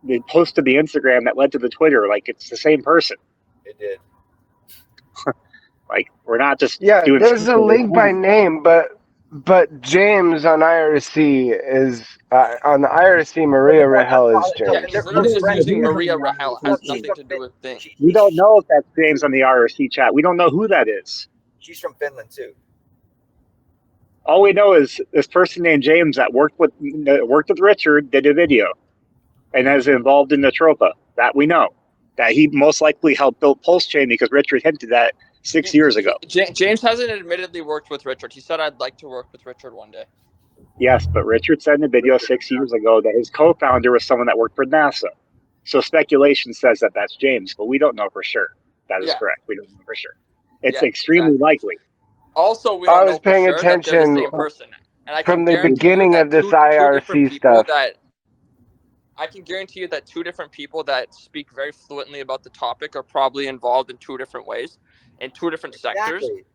they posted the Instagram that led to the Twitter. Like, it's the same person.
It did.
Like, we're not just
Yeah,
doing.
there's a link by name, but James on IRC is on the IRC. Maria Rahel is
Yeah,
James.
he's
They're
literally just
friends.
using Maria Rahel. Has
She's
nothing
from
to do with things.
We don't know if that's James on the IRC chat. We don't know who that is.
She's from Finland too.
All we know is this person named James that worked with Richard did a video and is involved in the Tropa. That we know. That he most likely helped build Pulse Chain because Richard hinted that 6 years ago.
James hasn't admittedly worked with Richard. He said, "I'd like to work with Richard one day."
Yes, but Richard said in a video 6 years ago that his co-founder was someone that worked for NASA. So speculation says that that's James, but we don't know for sure. That is correct. We don't know for sure. It's extremely likely.
Also, we
I
don't
was
know for
paying
sure that they're the
attention
same person. And I
from
can
the
guarantee
beginning
you that
of this
two
IRC
different people
stuff.
that I can guarantee you that two different people that speak very fluently about the topic are probably involved in two different ways, in two different sectors.
Exactly.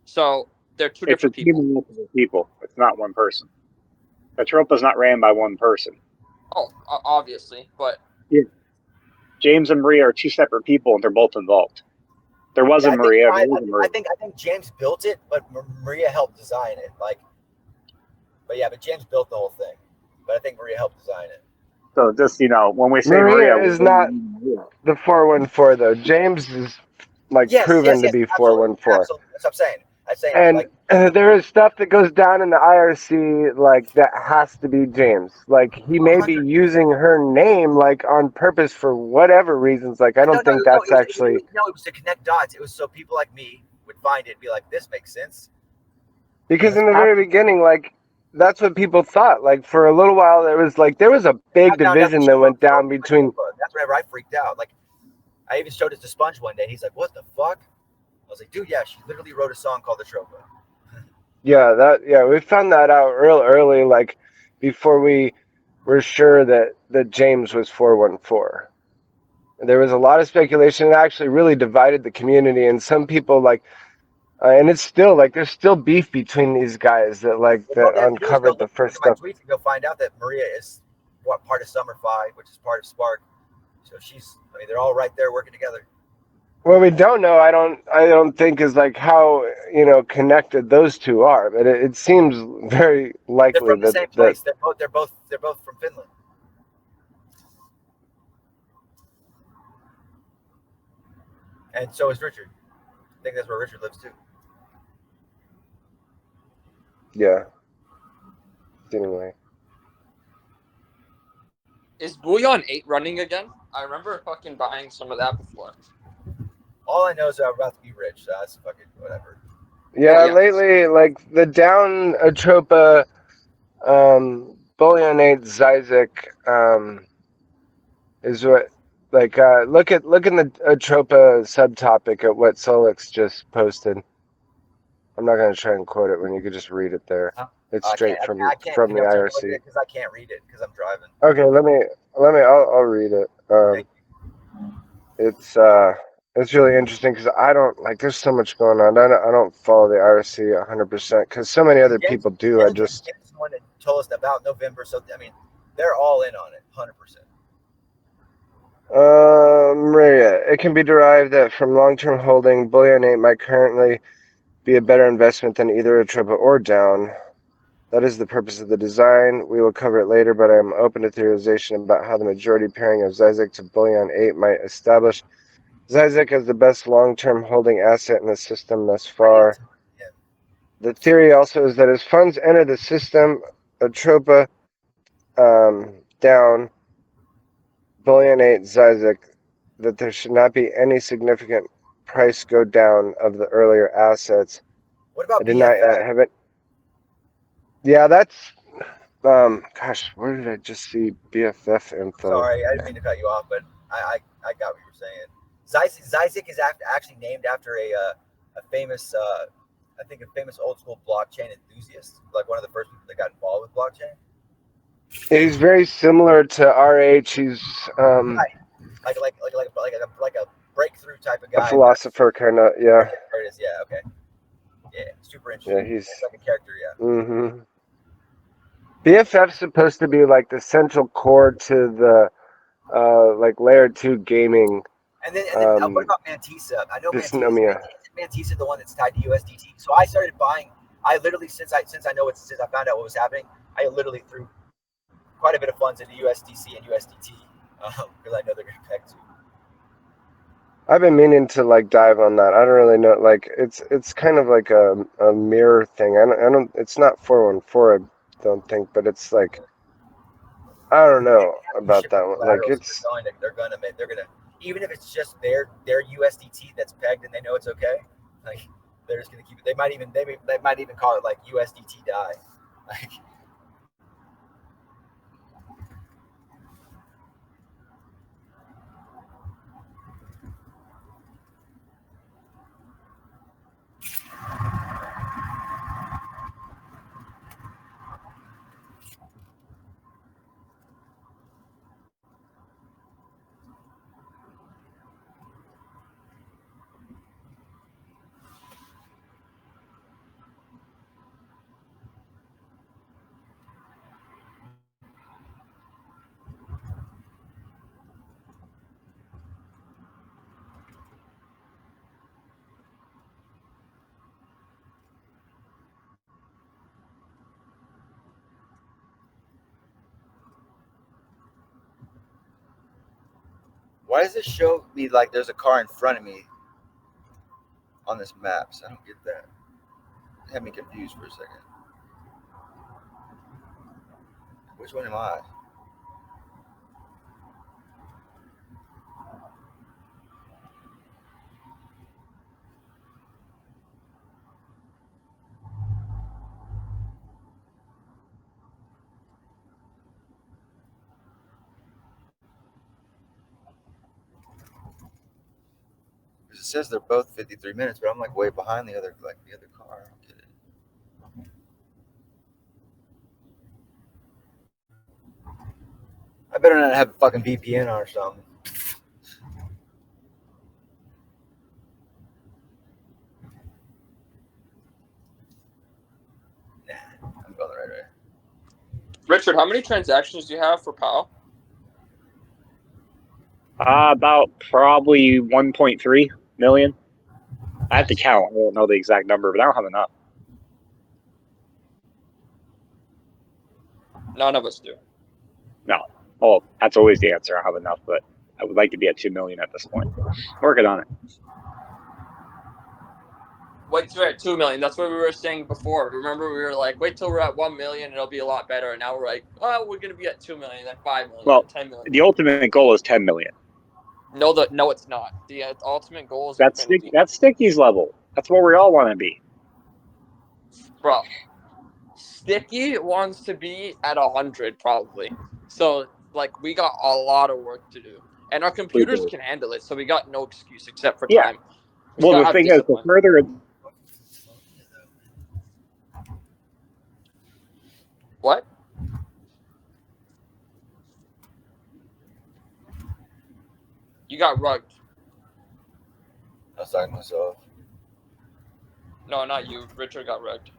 So they're two
It's a
different
team
people.
of multiple people. It's not one person. The Tropa is not ran by one person.
Oh, obviously, but
Yeah. James and Maria are two separate people, and they're both involved. There wasn't Maria.
I think James built it, but Maria helped design it. But James built the whole thing. But I think Maria helped design it.
So just when we say
Maria
Maria
is not the 414 though. James is proven to be 414.
Absolutely. That's what I'm saying.
And there is stuff that goes down in the IRC that has to be James. He may be
100%.
using her name on purpose for whatever reasons. I don't think that's actually.
It was to connect dots. It was so people like me would find it and be like, "This makes sense."
Because in the very beginning, that's what people thought. For a little while, there was a big division that went down between.
That's whenever I freaked out. I even showed it to Sponge one day. He's like, "What the fuck?" I was like, "Dude, yeah, she literally wrote a song called The Tropa."
Yeah, we found that out real early, before we were sure that James was 414. There was a lot of speculation. It actually really divided the community, and some people and it's still there's still beef between these guys that uncovered the first stuff.
My tweets and go find out that Maria is part of Summer 5, which is part of Spark. So they're all right there working together.
What we don't know, I don't think is how connected those two are, but it seems very likely
they're from the same place. They're both from Finland. And so is Richard. I think that's where Richard lives too.
Yeah. Anyway.
Is Bouillon 8 running again? I remember fucking buying some of that before.
All I know is I'm about to be rich, so that's fucking whatever.
Yeah, lately, the down Atropa, Bouillon 8 Zizek, is what, look in the Atropa subtopic at what Solix just posted. I'm not going to try and quote it when you could just read it there. It's straight from the IRC.
Because I can't read it because I'm driving.
Okay, I'll read it. It's really interesting because I don't there's so much going on. I don't follow the IRC 100% because so many other people do. I just
one that told us about November, so they're all in on it, 100%.
Maria, it can be derived that from long-term holding, Bouillon 8 might currently be a better investment than either Atropa or down. That is the purpose of the design. We will cover it later, but I am open to theorization about how the majority pairing of Zizek to Bouillon 8 might establish Zizek as the best long-term holding asset in the system thus far.
Yeah.
The theory also is that as funds enter the system, Atropa down, Bouillon 8 Zizek, that there should not be any significant price go down of the earlier assets.
What about
I did not have it. Yeah, that's gosh, where did I just see BFF info?
Sorry, I didn't mean to cut you off, but I got what you were saying. Zizek is actually named after a famous famous old school blockchain enthusiast, one of the first people that got involved with blockchain.
He's very similar to RH. He's
Right. like a breakthrough type of
A
guy.
philosopher kind of, yeah.
Yeah. Okay. Yeah. Super
Yeah,
interesting.
he's.
It's like a character. Yeah.
Mm-hmm. BFF's supposed to be like the central core to the like layer 2 gaming.
And then what about Mantisa? I know
Dysnomia.
Mantisa the one that's tied to USDT. So I started buying. I literally since I found out what was happening, I literally threw quite a bit of funds into USDC and USDT because I know they're going to peg too.
I've been meaning to like dive on that. I don't really know. Like it's kind of like a mirror thing. I don't. It's not 414. I don't think, but it's like I don't know about that one. Like it's.
They're gonna even if it's just their USDT that's pegged and they know it's okay. Like they're just gonna keep it. They might even call it like USDT die. Like. Why does this show me like there's a car in front of me on this map? So I don't get that. It had me confused for a second. Which one am I? Because it says they're both 53 minutes, but I'm like way behind the other car. I don't get it. I better not have a fucking VPN on or something. Nah, I'm going the right way.
Richard, how many transactions do you have for PAL?
About probably 1.3 million. I have to count. I don't know the exact number, but I don't have enough.
None of us do.
No. Well, that's always the answer. I have enough, but I would like to be at 2 million at this point. Working on it.
Wait till we're at 2 million. That's what we were saying before. Remember, we were like, wait till we're at 1 million, it'll be a lot better. And now we're like, oh, we're gonna be at 2 million, then 5 million,
Well,
10 million.
The ultimate goal is 10 million.
No, it's not. The ultimate goal is
That's Sticky's level. That's where we all want to be.
Bro, Sticky wants to be at 100 probably. So like we got a lot of work to do, and our computers can handle it. So we got no excuse except for time.
Well, the thing is, the further.
What? You got rugged.
I was talking to myself.
No, not you. Richard got rugged.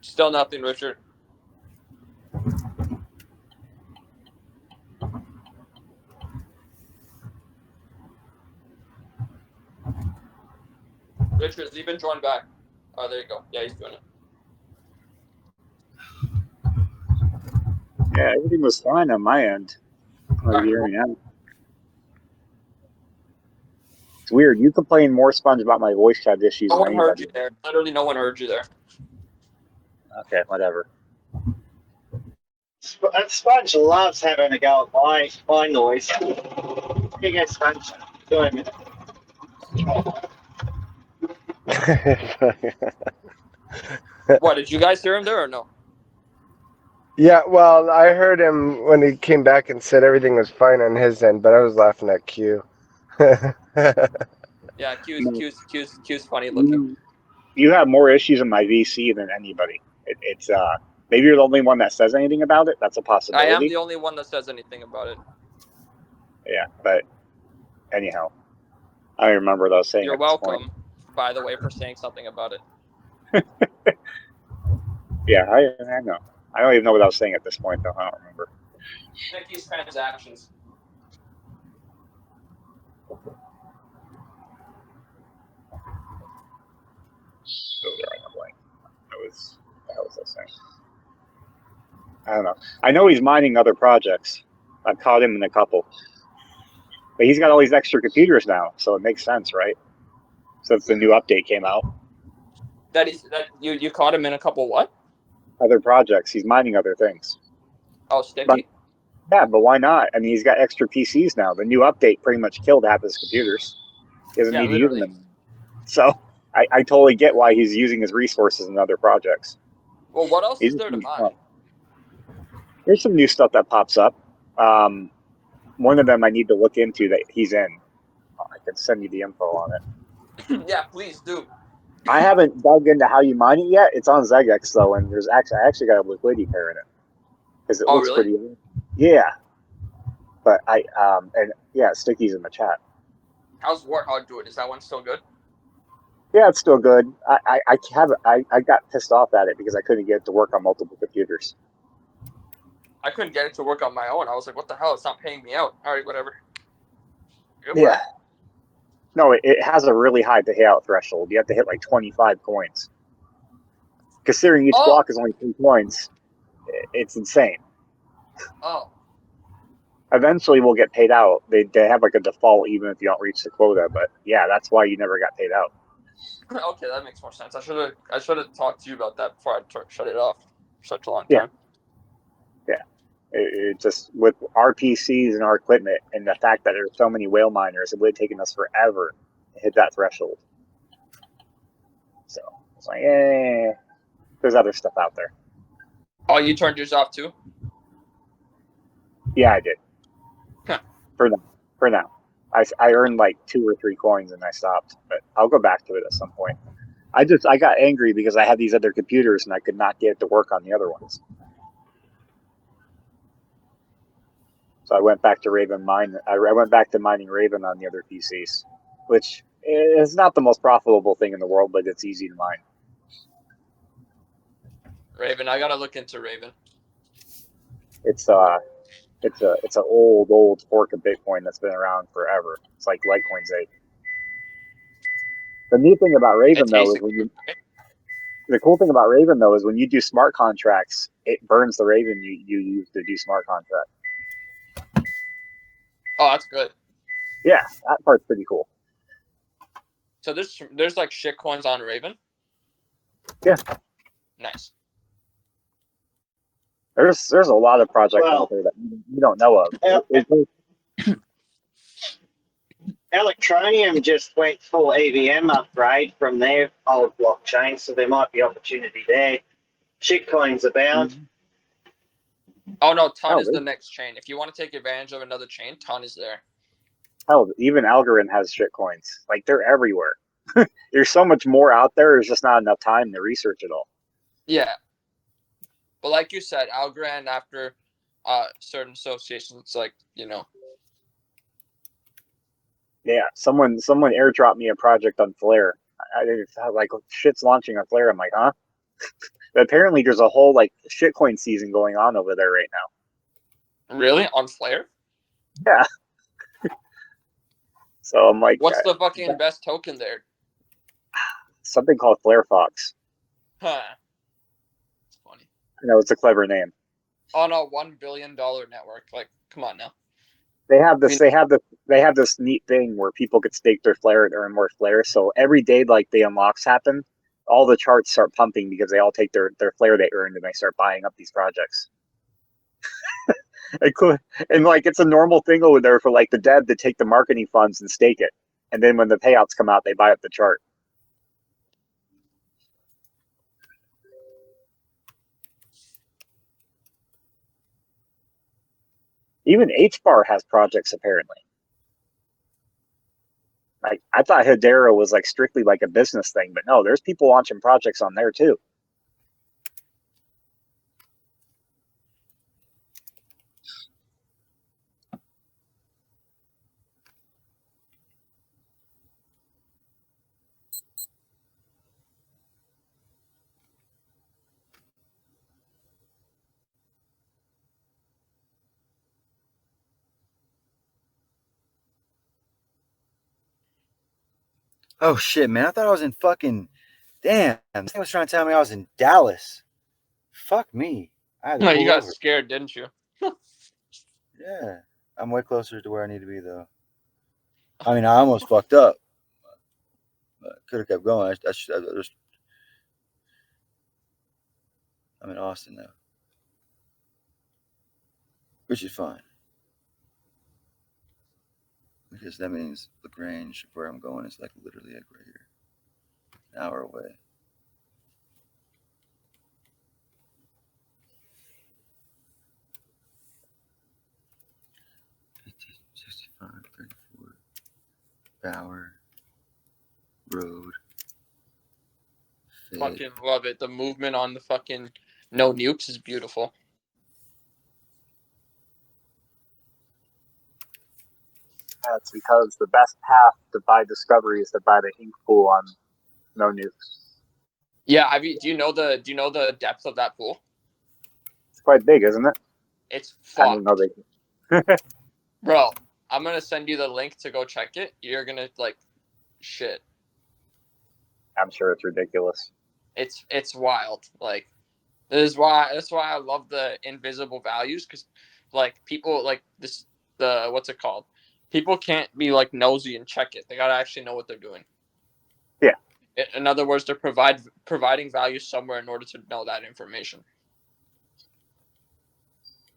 Still nothing, Richard. Richard, has he been joined back? Oh, there you go. Yeah, he's doing it.
Yeah, everything was fine on my end. It's weird. You complain more, Sponge, about my voice chat issues
No
than
one heard
anybody.
you there. Literally, no one heard you there.
Okay, whatever.
Sponge loves having a go at my noise. Here goes Sponge. Doing it.
What, did you guys hear him there or no?
Yeah, well, I heard him when he came back and said everything was fine on his end, but I was laughing at Q.
Yeah, Q's funny looking.
You have more issues in my VC than anybody. It's Maybe you're the only one that says anything about it. That's a possibility.
I am the only one that says anything about it.
Yeah, but anyhow, I remember those saying.
You're
at this point.
welcome, by the way, for saying something about it.
Yeah, I know. I don't even know what I was saying at this point, though. I don't remember.
Nicky's transactions.
So there I know, like, what the hell was I saying? I don't know. I know he's mining other projects. I've caught him in a couple. But he's got all these extra computers now, so it makes sense, right? Since the new update came out.
That you caught him in a couple what?
Other projects. He's mining other things.
Oh, Sticky?
But why not? I mean, he's got extra PCs now. The new update pretty much killed half his computers. He doesn't need to use them. So I totally get why he's using his resources in other projects.
Well, what else is there to mine?
There's some new stuff that pops up. One of them I need to look into that he's in. I can send you the info on it.
Yeah, please do.
I haven't dug into how you mine it yet. It's on Zegex though, and I actually got a liquidity pair in it because it looks
really?
pretty. Yeah, but Sticky's in the chat.
How's Warthog doing? Is that one still good?
Yeah, it's still good. I got pissed off at it because I couldn't get it to work on multiple computers.
I couldn't get it to work on my own. I was like, what the hell? It's not paying me out. All right, whatever.
Yeah. No, it has a really high payout threshold. You have to hit like 25 coins. Considering each block is only 3 coins, it's insane.
Oh.
Eventually we'll get paid out. They have like a default even if you don't reach the quota, but yeah, that's why you never got paid out.
Okay, that makes more sense. I should have talked to you about that before I shut it off for such a long time.
Yeah. It just with our PCs and our equipment and the fact that there's so many whale miners, it would have taken us forever to hit that threshold. So it's like, there's other stuff out there.
Oh, you turned yours off too?
Yeah, I did.
Huh.
For now. I earned like 2 or 3 coins and I stopped, but I'll go back to it at some point. I got angry because I had these other computers and I could not get it to work on the other ones. So I went back to I went back to mining Raven on the other PCs, which is not the most profitable thing in the world, but it's easy to mine.
Raven, I gotta look into Raven.
It's an old fork of Bitcoin that's been around forever. It's like Litecoin's 8. The neat thing about Raven though is the cool thing about Raven though is when you do smart contracts, it burns the Raven you use to do smart contracts.
Oh, that's good.
Yeah, that part's pretty cool.
So there's like shit coins on Raven?
Yeah.
Nice.
There's a lot of projects out there that you don't know of.
Electronium just went full AVM upgrade from their old blockchain, so there might be opportunity there. Shitcoins abound.
Mm-hmm.
Oh no, Ton is the next chain. If you want to take advantage of another chain, Ton is there.
Hell, even Algorand has shitcoins. Like they're everywhere. There's so much more out there. There's just not enough time to research it all.
Yeah. But like you said, Algorand after certain associations, it's like,
Yeah, someone airdropped me a project on Flare. I like shit's launching on Flare. I'm like, huh? But apparently, there's a whole like shitcoin season going on over there right now.
Really? On Flare?
Yeah. So I'm like,
what's the fucking best token there?
Something called Flare Fox.
Huh. It's funny.
I know it's a clever name.
On a $1 billion network, like, come on now.
They have this. They have this neat thing where people could stake their Flare and earn more Flare. So every day, like the unlocks happen, all the charts start pumping because they all take their Flare they earned and they start buying up these projects. And like it's a normal thing over there for like the dev to take the marketing funds and stake it, and then when the payouts come out, they buy up the chart. Even HBAR has projects apparently. Like I thought Hedera was like strictly like a business thing, but no, there's people launching projects on there too.
Oh shit, man! I thought I was in fucking. Damn, this thing was trying to tell me I was in Dallas. Fuck me. I had to
No, you
pull
got
over.
scared, didn't you?
Yeah, I'm way closer to where I need to be though. I mean, I almost fucked up. Could have kept going. I'm in Austin now, which is fine because that means Lagrange, where I'm going, is like literally like right here, an hour away. $65, $34, Bower Road. Fed.
Fucking love it. The movement on the fucking no nukes is beautiful.
That's because the best path to buy Discovery is to buy the ink pool on no nukes.
Yeah, do you know the depth of that pool?
It's quite big, isn't it?
It's
I didn't know
fucked.
they.
Bro, I'm gonna send you the link to go check it. You're gonna like shit.
I'm sure it's ridiculous.
It's wild. Like that's why I love the invisible values, because like people like this, the what's it called? People can't be like nosy and check it. They gotta actually know what they're doing.
Yeah.
In other words, they're providing value somewhere in order to know that information.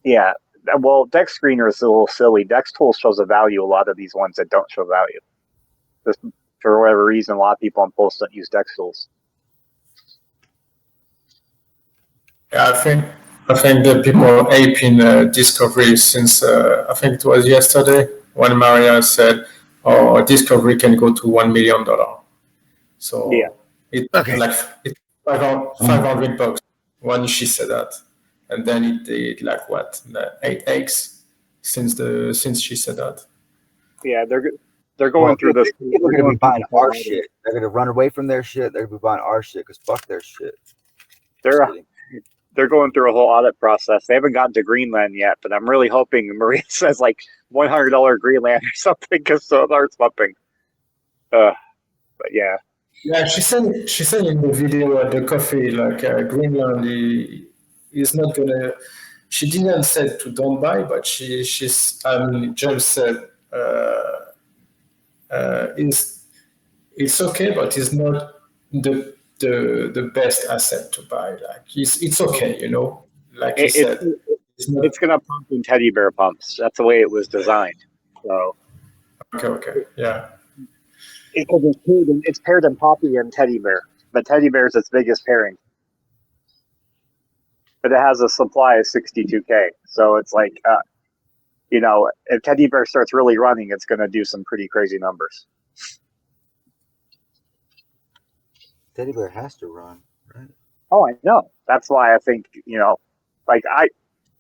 Yeah. Well, Dex Screener is a little silly. Dex Tool shows a value a lot of these ones that don't show value. Just for whatever reason, a lot of people on Pulse don't use Dex Tools.
Yeah, I think that people are aping Discovery since I think it was yesterday when Maria said, "Oh, Discovery can go to $1 million." So
Yeah.
it's
Okay.
like it's $500 when she said that, and then it did like what 8x since she said that.
Yeah, they're going through this.
People are gonna be buying our shit. They're gonna run away from their shit. They're gonna be buying our shit because fuck their shit.
They're going through a whole audit process. They haven't gotten to Greenland yet, but I'm really hoping Maria says like $100 Greenland or something because so it starts pumping. But yeah.
Yeah, she said in the video at the coffee, like Greenland is not gonna. She didn't say to don't buy, but she's. I mean, James said it's okay, but it's not the best asset to buy. Like it's okay, you know. Like he said,
it's gonna pump in teddy bear pumps. That's the way it was designed. So
okay, yeah.
It's paired in Poppy and Teddy Bear, but Teddy Bear is its biggest pairing. But it has a supply of 62K, so it's like, if Teddy Bear starts really running, it's going to do some pretty crazy numbers.
Teddy Bear has to run, right?
Oh, I know. That's why I think like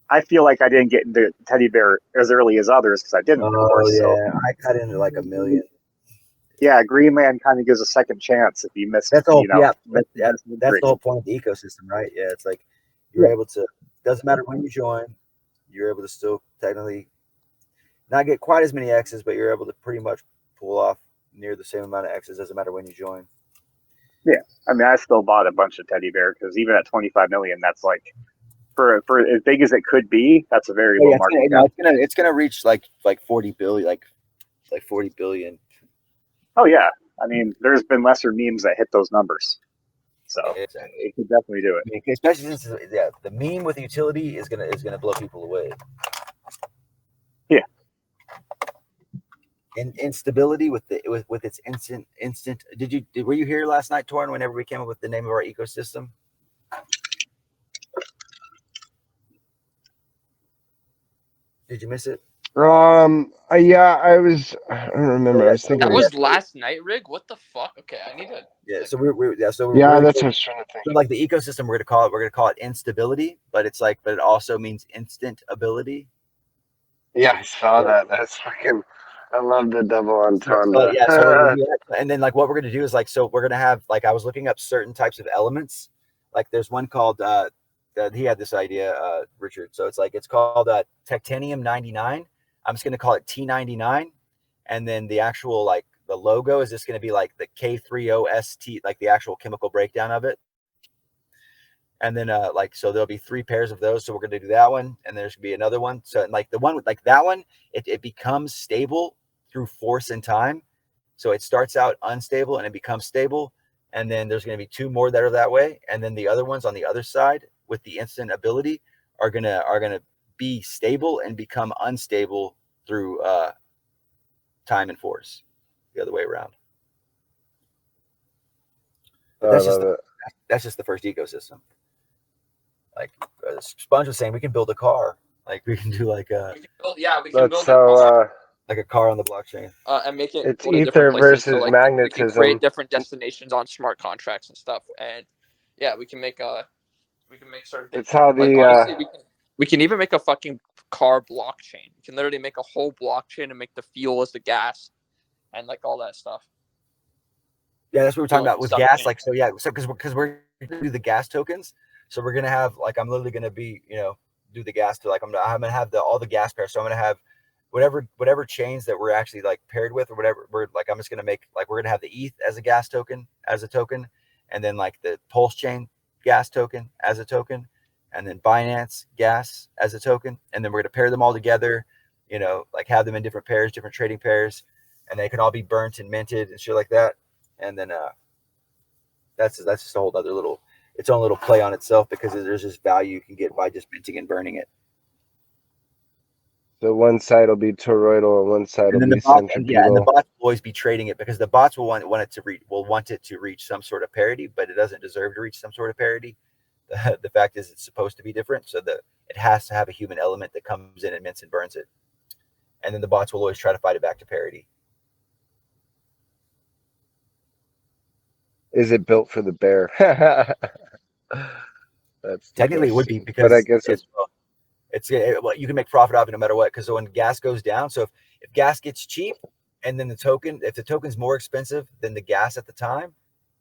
I feel like I didn't get into Teddy Bear as early as others because I didn't. Of course,
yeah,
so.
I cut into like $1 million.
Yeah, Greenland kind of gives a second chance if you miss.
That's the whole, that's the whole point of the ecosystem, right? Yeah, it's like you're able to. Doesn't matter when you join, you're able to still technically not get quite as many X's, but you're able to pretty much pull off near the same amount of X's. Doesn't matter when you join.
Yeah, I mean, I still bought a bunch of Teddy Bear because even at 25 million, that's like for as big as it could be. That's a very low market cap.
It's gonna reach like 40 billion, like 40 billion.
Oh yeah, I mean, there's been lesser memes that hit those numbers, so it could definitely do it.
I mean, especially since the meme with the utility is gonna blow people away.
Yeah.
And instability with its instant. Were you here last night, Torn? Whenever we came up with the name of our ecosystem. Did you miss it?
Yeah, I don't remember. I was thinking
that was last night, Rig. What the fuck? Okay, I need to.
Yeah, so
that's what I was trying to think.
So like the ecosystem, we're gonna call it instability, but it also means instant ability.
Yeah, I saw that. That's fucking. I love the double entendre.
And then like what we're gonna do is like, so we're gonna have like, I was looking up certain types of elements. Like there's one called he had this idea, Richard. So it's called Tectanium 99. I'm just gonna call it T99, and then the actual like the logo is just going to be like the K30ST, like the actual chemical breakdown of it. And then so there'll be 3 pairs of those. So we're going to do that one, and there's going to be another one. So like the one like that one, it becomes stable through force and time. So it starts out unstable and it becomes stable. And then there's going to be 2 more that are that way. And then the other ones on the other side with the instant ability are gonna be stable and become unstable through time and force, the other way around. But that's just the first ecosystem. Like Sponge was saying, we can build a car. Like we can do like a
we can build a car.
Like a car on the blockchain.
And make it
it's
go to
ether
different places.
versus
So, like,
magnetism.
we can create different destinations on smart contracts and stuff. And yeah, we can make certain things.
It's how the
honestly, we can even make a fucking car blockchain. We can literally make a whole blockchain and make the fuel as the gas and like all that stuff.
Yeah, that's what we're talking about with gas. Like, so because we're gonna do the gas tokens. So we're gonna have like, I'm literally gonna be, do the gas to like, I'm gonna have all the gas pairs. So I'm gonna have whatever chains that we're actually like paired with or whatever. I'm just gonna make like, we're gonna have the ETH as a gas token, and then like the Pulse chain gas token as a token, and then Binance gas as a token, and then we're gonna pair them all together. Like have them in different pairs, different trading pairs, and they can all be burnt and minted and shit like that. And then that's just a whole other its own little play on itself, because there's just value you can get by just minting and burning it.
So one side will be toroidal and one side will be centripetal.
And the bots will always be trading it, because the bots will want it to reach some sort of parity, but it doesn't deserve to reach some sort of parity. The fact is, it's supposed to be different, so that it has to have a human element that comes in and mints and burns it, and then the bots will always try to fight it back to parity.
Is it built for the bear? That's
technically it would be, because
but I guess
you can make profit off it no matter what. Because when gas goes down, so if gas gets cheap, and then if the token's more expensive than the gas at the time,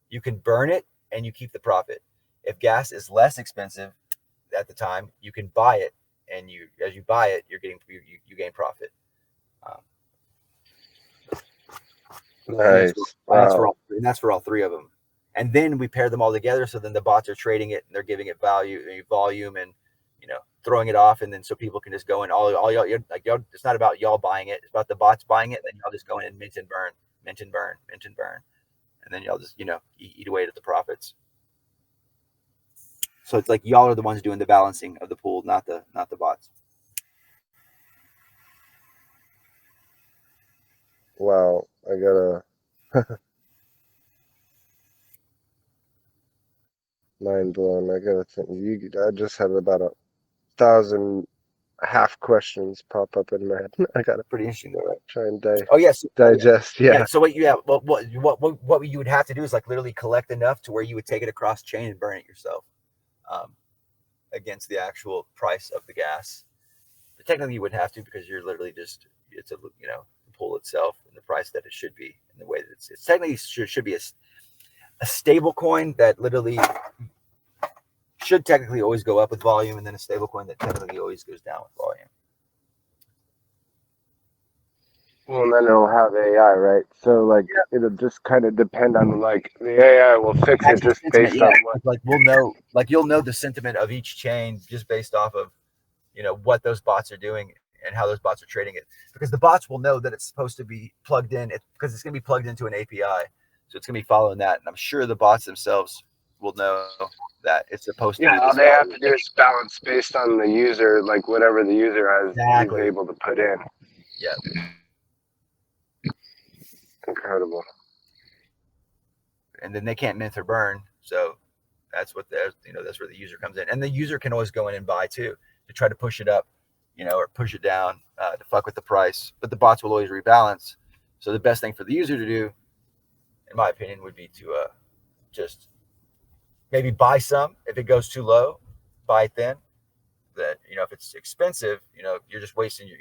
you can burn it and you keep the profit. If gas is less expensive at the time, you can buy it, and as you buy it, you gain profit.
Nice.
And that's for all 3 of them. And then we pair them all together, so then the bots are trading it and they're giving it volume, and throwing it off, and then so people can just go in all y'all, like y'all. It's not about y'all buying it; it's about the bots buying it. Then y'all just go in and mint and burn, and then y'all just eat away at the profits. So it's like y'all are the ones doing the balancing of the pool, not the bots.
Wow, I gotta mind blown. I gotta think. I just had about 1,000 half questions pop up in my head. I gotta
pretty interesting though, right?
Try and
digest.
Yeah.
So what you would have to do is like literally collect enough to where you would take it across chain and burn it yourself, against the actual price of the gas. But technically you wouldn't have to, because you're literally just, it's a the pool itself and the price that it should be, in the way that it's technically should be a stable coin that literally should technically always go up with volume, and then a stable coin that technically always goes down with volume.
Well, and then it'll have AI, right? So like it'll just kind of depend on, like, the AI will fix it just based on what.
Like we'll know, like you'll know the sentiment of each chain just based off of what those bots are doing and how those bots are trading it, because the bots will know that it's supposed to be plugged in, because it's going to be plugged into an API, so it's going to be following that, and I'm sure the bots themselves will know that it's supposed to be.
Yeah, all they have to do is balance based on the user, like whatever the user is able to put in.
Yeah.
Incredible.
And then they can't mint or burn, so that's what that's where the user comes in, and the user can always go in and buy too, to try to push it up, or push it down, to fuck with the price. But the bots will always rebalance. So the best thing for the user to do, in my opinion, would be to just maybe buy some. If it goes too low, buy it then. That if it's expensive, you're just wasting your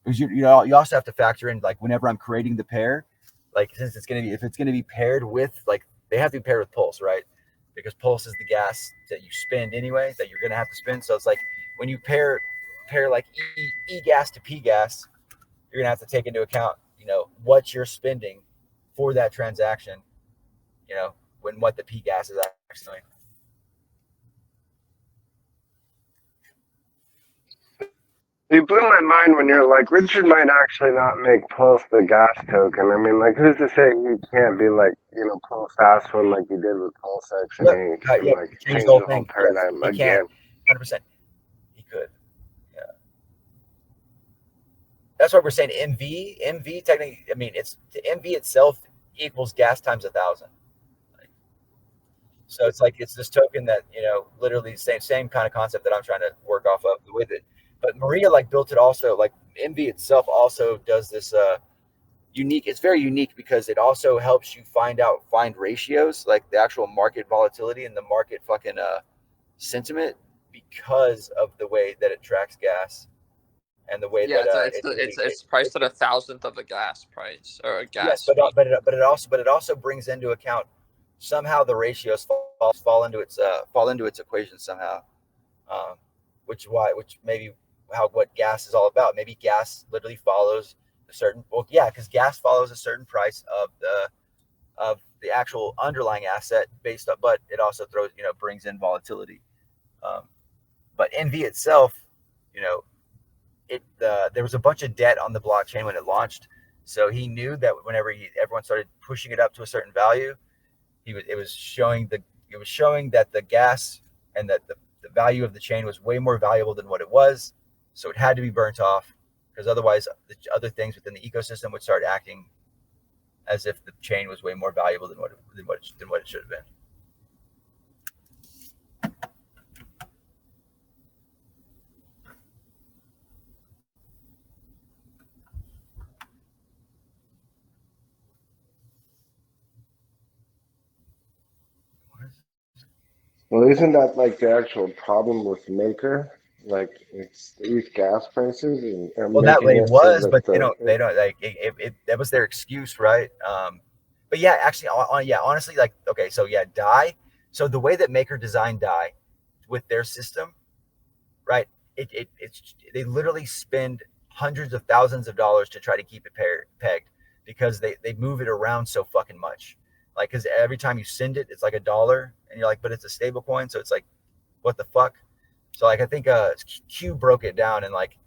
because you also have to factor in, like, whenever I'm creating the pair, like, since if it's gonna be paired with, like, they have to be paired with Pulse, right? Because Pulse is the gas that you spend anyway, that you're gonna have to spend. So it's like when you pair like E gas to P gas, you're gonna have to take into account what you're spending for that transaction, when what the P gas is actually doing.
You blew my mind when you're like, Richard might actually not make Pulse the gas token. I mean, like, who's to say you can't be like, Pulse fast one like you did with Pulse X and Inc. and like change the whole paradigm
He
again.
Can. 100%. He could. Yeah. That's why we're saying MV technically, I mean, it's MV itself equals gas times 1,000. So it's like, it's this token that, literally same kind of concept that I'm trying to work off of with it. But Maria built it also, like MV itself also does this unique. It's very unique because it also helps you find ratios, like the actual market volatility and the market fucking sentiment, because of the way that it tracks gas and the way that
it's priced at 1,000th of a gas price or a gas.
Yes, but it also brings into account somehow the ratios fall into its equation somehow, which maybe what gas is all about. Maybe gas literally follows because gas follows a certain price of the actual underlying asset based on, but it also brings in volatility. But NV itself, there was a bunch of debt on the blockchain when it launched, so he knew that whenever everyone started pushing it up to a certain value, it was showing that the gas and that the value of the chain was way more valuable than what it was. So it had to be burnt off, because otherwise the other things within the ecosystem would start acting as if the chain was way more valuable than what it should have been.
Well, isn't that like the actual problem with Maker? Like, it's these gas prices and
That way
making
it
it so
was,
that
but they don't like it. That was their excuse, right? But yeah, actually, honestly, like, okay, so yeah, DAI. So the way that Maker designed DAI with their system, right? It's they literally spend hundreds of thousands of dollars to try to keep it pegged, because they move it around so fucking much. Like, because every time you send it, it's like $1, and you're like, but it's a stable coin, so it's like, what the fuck? So like, I think Q broke it down, and like,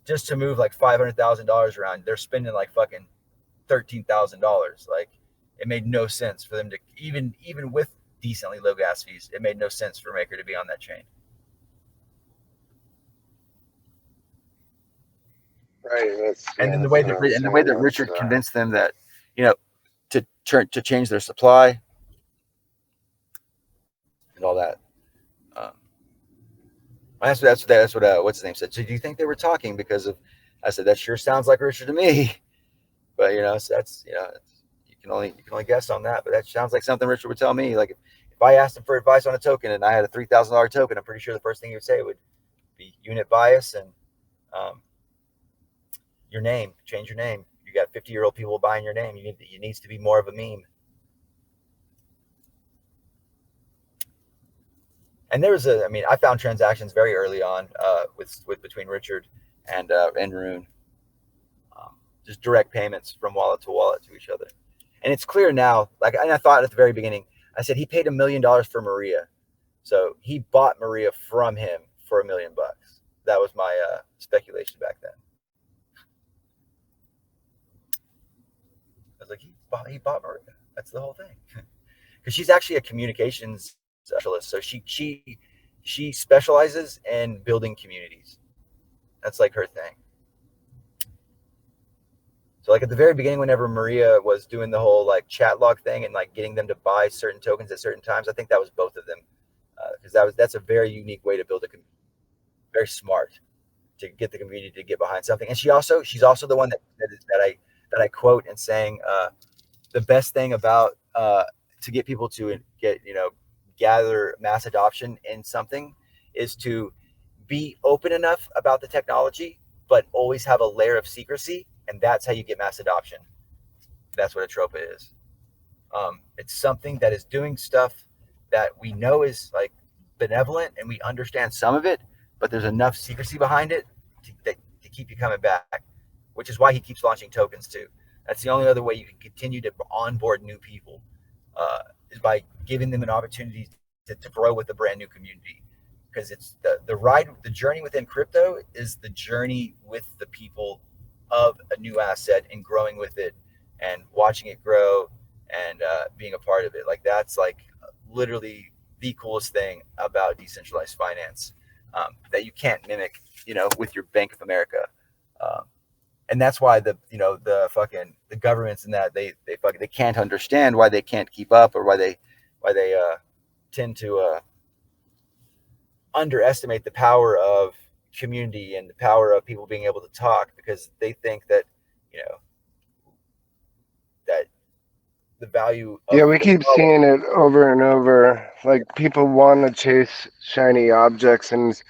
just to move like $500,000 around, they're spending like fucking $13,000. Like, it made no sense for them to even with decently low gas fees. It made no sense for Maker to be on that chain.
Right.
And then the way that Richard convinced them that, to change their supply and all that. That's what what's his name said. So do you think they were talking because of? I said, that sure sounds like Richard to me, but so that's you can only guess on that. But that sounds like something Richard would tell me. Like, if I asked him for advice on a token and I had a $3,000 token, I'm pretty sure the first thing he would say would be unit bias and your name. Change your name. You got 50-year-old people buying your name. It needs to be more of a meme. And I found transactions very early on with between Richard and Rune, just direct payments from wallet to wallet to each other. And it's clear now, and I thought at the very beginning, I said he paid $1 million for Maria. So he bought Maria from him for $1 million. That was my speculation back then. I was like, he bought Maria. That's the whole thing. Because she's actually a communications specialist. So she specializes in building communities. That's like her thing. So like at the very beginning, whenever Maria was doing the whole like chat log thing and like getting them to buy certain tokens at certain times, I think that was both of them, because that's a very unique way to build very smart to get the community to get behind something. And she's also the one that I quote and saying the best thing about to get people to gather mass adoption in something is to be open enough about the technology, but always have a layer of secrecy. And that's how you get mass adoption. That's what Atropa is. It's something that is doing stuff that we know is like benevolent and we understand some of it, but there's enough secrecy behind it to keep you coming back, which is why he keeps launching tokens too. That's the only other way you can continue to onboard new people, is by giving them an opportunity to grow with a brand new community. Because it's the journey within crypto is the journey with the people of a new asset and growing with it and watching it grow and being a part of it. Like that's like literally the coolest thing about decentralized finance, that you can't mimic, with your Bank of America. And that's why the governments and that they can't understand why they can't keep up, or why they tend to underestimate the power of community and the power of people being able to talk, because they think that that the value of
Yeah, we keep seeing it over and over. Like people want to chase shiny objects, and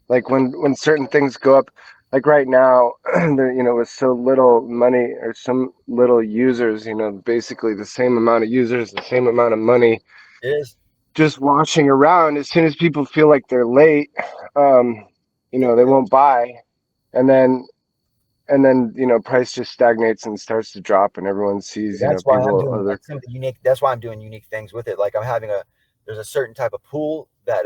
like when certain things go up, like right now, there, with so little money or some little users, basically the same amount of users, the same amount of money,
is
just washing around. As soon as people feel like they're late, they won't buy, and then price just stagnates and starts to drop, and everyone sees,
that's why I'm doing
other.
like some of the unique. That's why I'm doing unique things with it. Like there's a certain type of pool that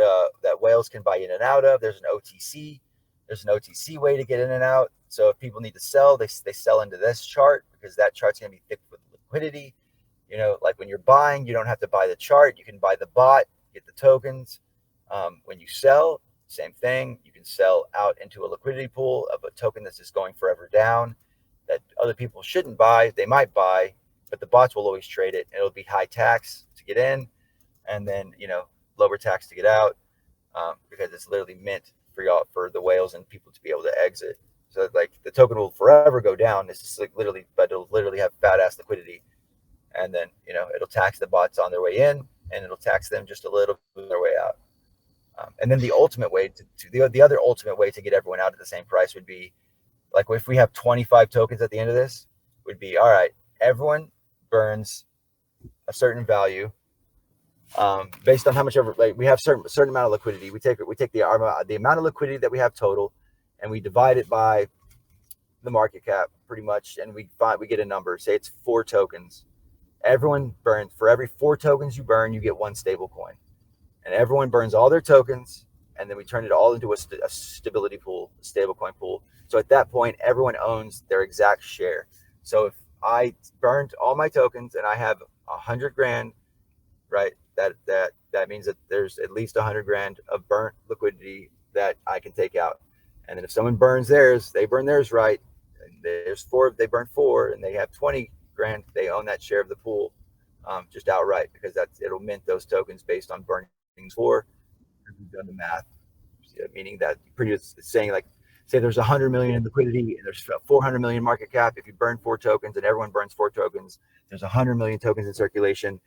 whales can buy in and out of. There's an OTC. There's an OTC way to get in and out. So if people need to sell, they sell into this chart, because that chart's gonna be thick with liquidity. Like when you're buying, you don't have to buy the chart. You can buy the bot, get the tokens. When you sell, same thing. You can sell out into a liquidity pool of a token that's just going forever down, that other people shouldn't buy. They might buy, but the bots will always trade it. And it'll be high tax to get in, and then lower tax to get out, because it's literally meant for the whales and people to be able to exit. So like the token will forever go down. It's just like but it'll literally have fat ass liquidity, and then it'll tax the bots on their way in, and it'll tax them just a little bit on their way out. And then the ultimate way the other ultimate way to get everyone out at the same price would be, like if we have 25 tokens at the end of this, would be, all right, everyone burns a certain value, based on how much ever, like we have certain amount of liquidity. We take the amount of liquidity that we have total, and we divide it by the market cap pretty much, and we get a number. Say it's 4 tokens. Everyone burns, for every 4 tokens you burn, you get 1 stable coin. And everyone burns all their tokens, and then we turn it all into a stability pool, a stable coin pool. So at that point, everyone owns their exact share. So if I burned all my tokens and I have 100 grand, right, that means that there's at least 100 grand of burnt liquidity that I can take out. And then if someone burns theirs, they burn theirs, right, and there's 4, they burn 4, and they have 20 grand, they own that share of the pool, just outright, because it'll mint those tokens based on burning 4. We've done the math, meaning that pretty much saying, like, say there's 100 million in liquidity and there's 400 million market cap. If you burn 4 tokens and everyone burns 4 tokens, there's 100 million tokens in circulation,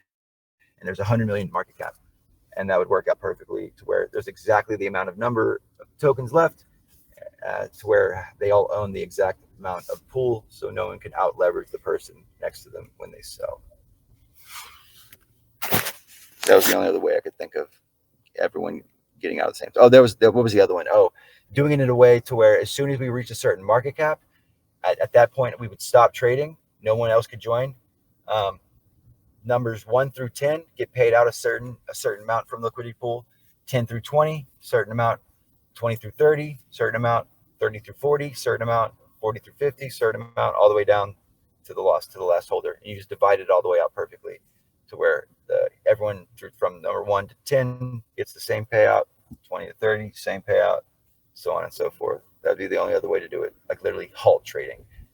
and there's 100 million market cap, and that would work out perfectly to where there's exactly the amount of number of tokens left, to where they all own the exact amount of pool, so no one can out leverage the person next to them when they sell. That was the only other way I could think of everyone getting out of the same. Oh, what was the other one? Oh, doing it in a way to where as soon as we reach a certain market cap, at that point we would stop trading. No one else could join. Numbers 1 through 10 get paid out a certain amount from the liquidity pool. 10 through 20, certain amount. 20 through 30, certain amount. 30 through 40, certain amount. 40 through 50, certain amount, all the way down to the last holder. And you just divide it all the way out perfectly, to where everyone from number 1 to 10 gets the same payout, 20 to 30, same payout, so on and so forth. That'd be the only other way to do it, like literally halt trading.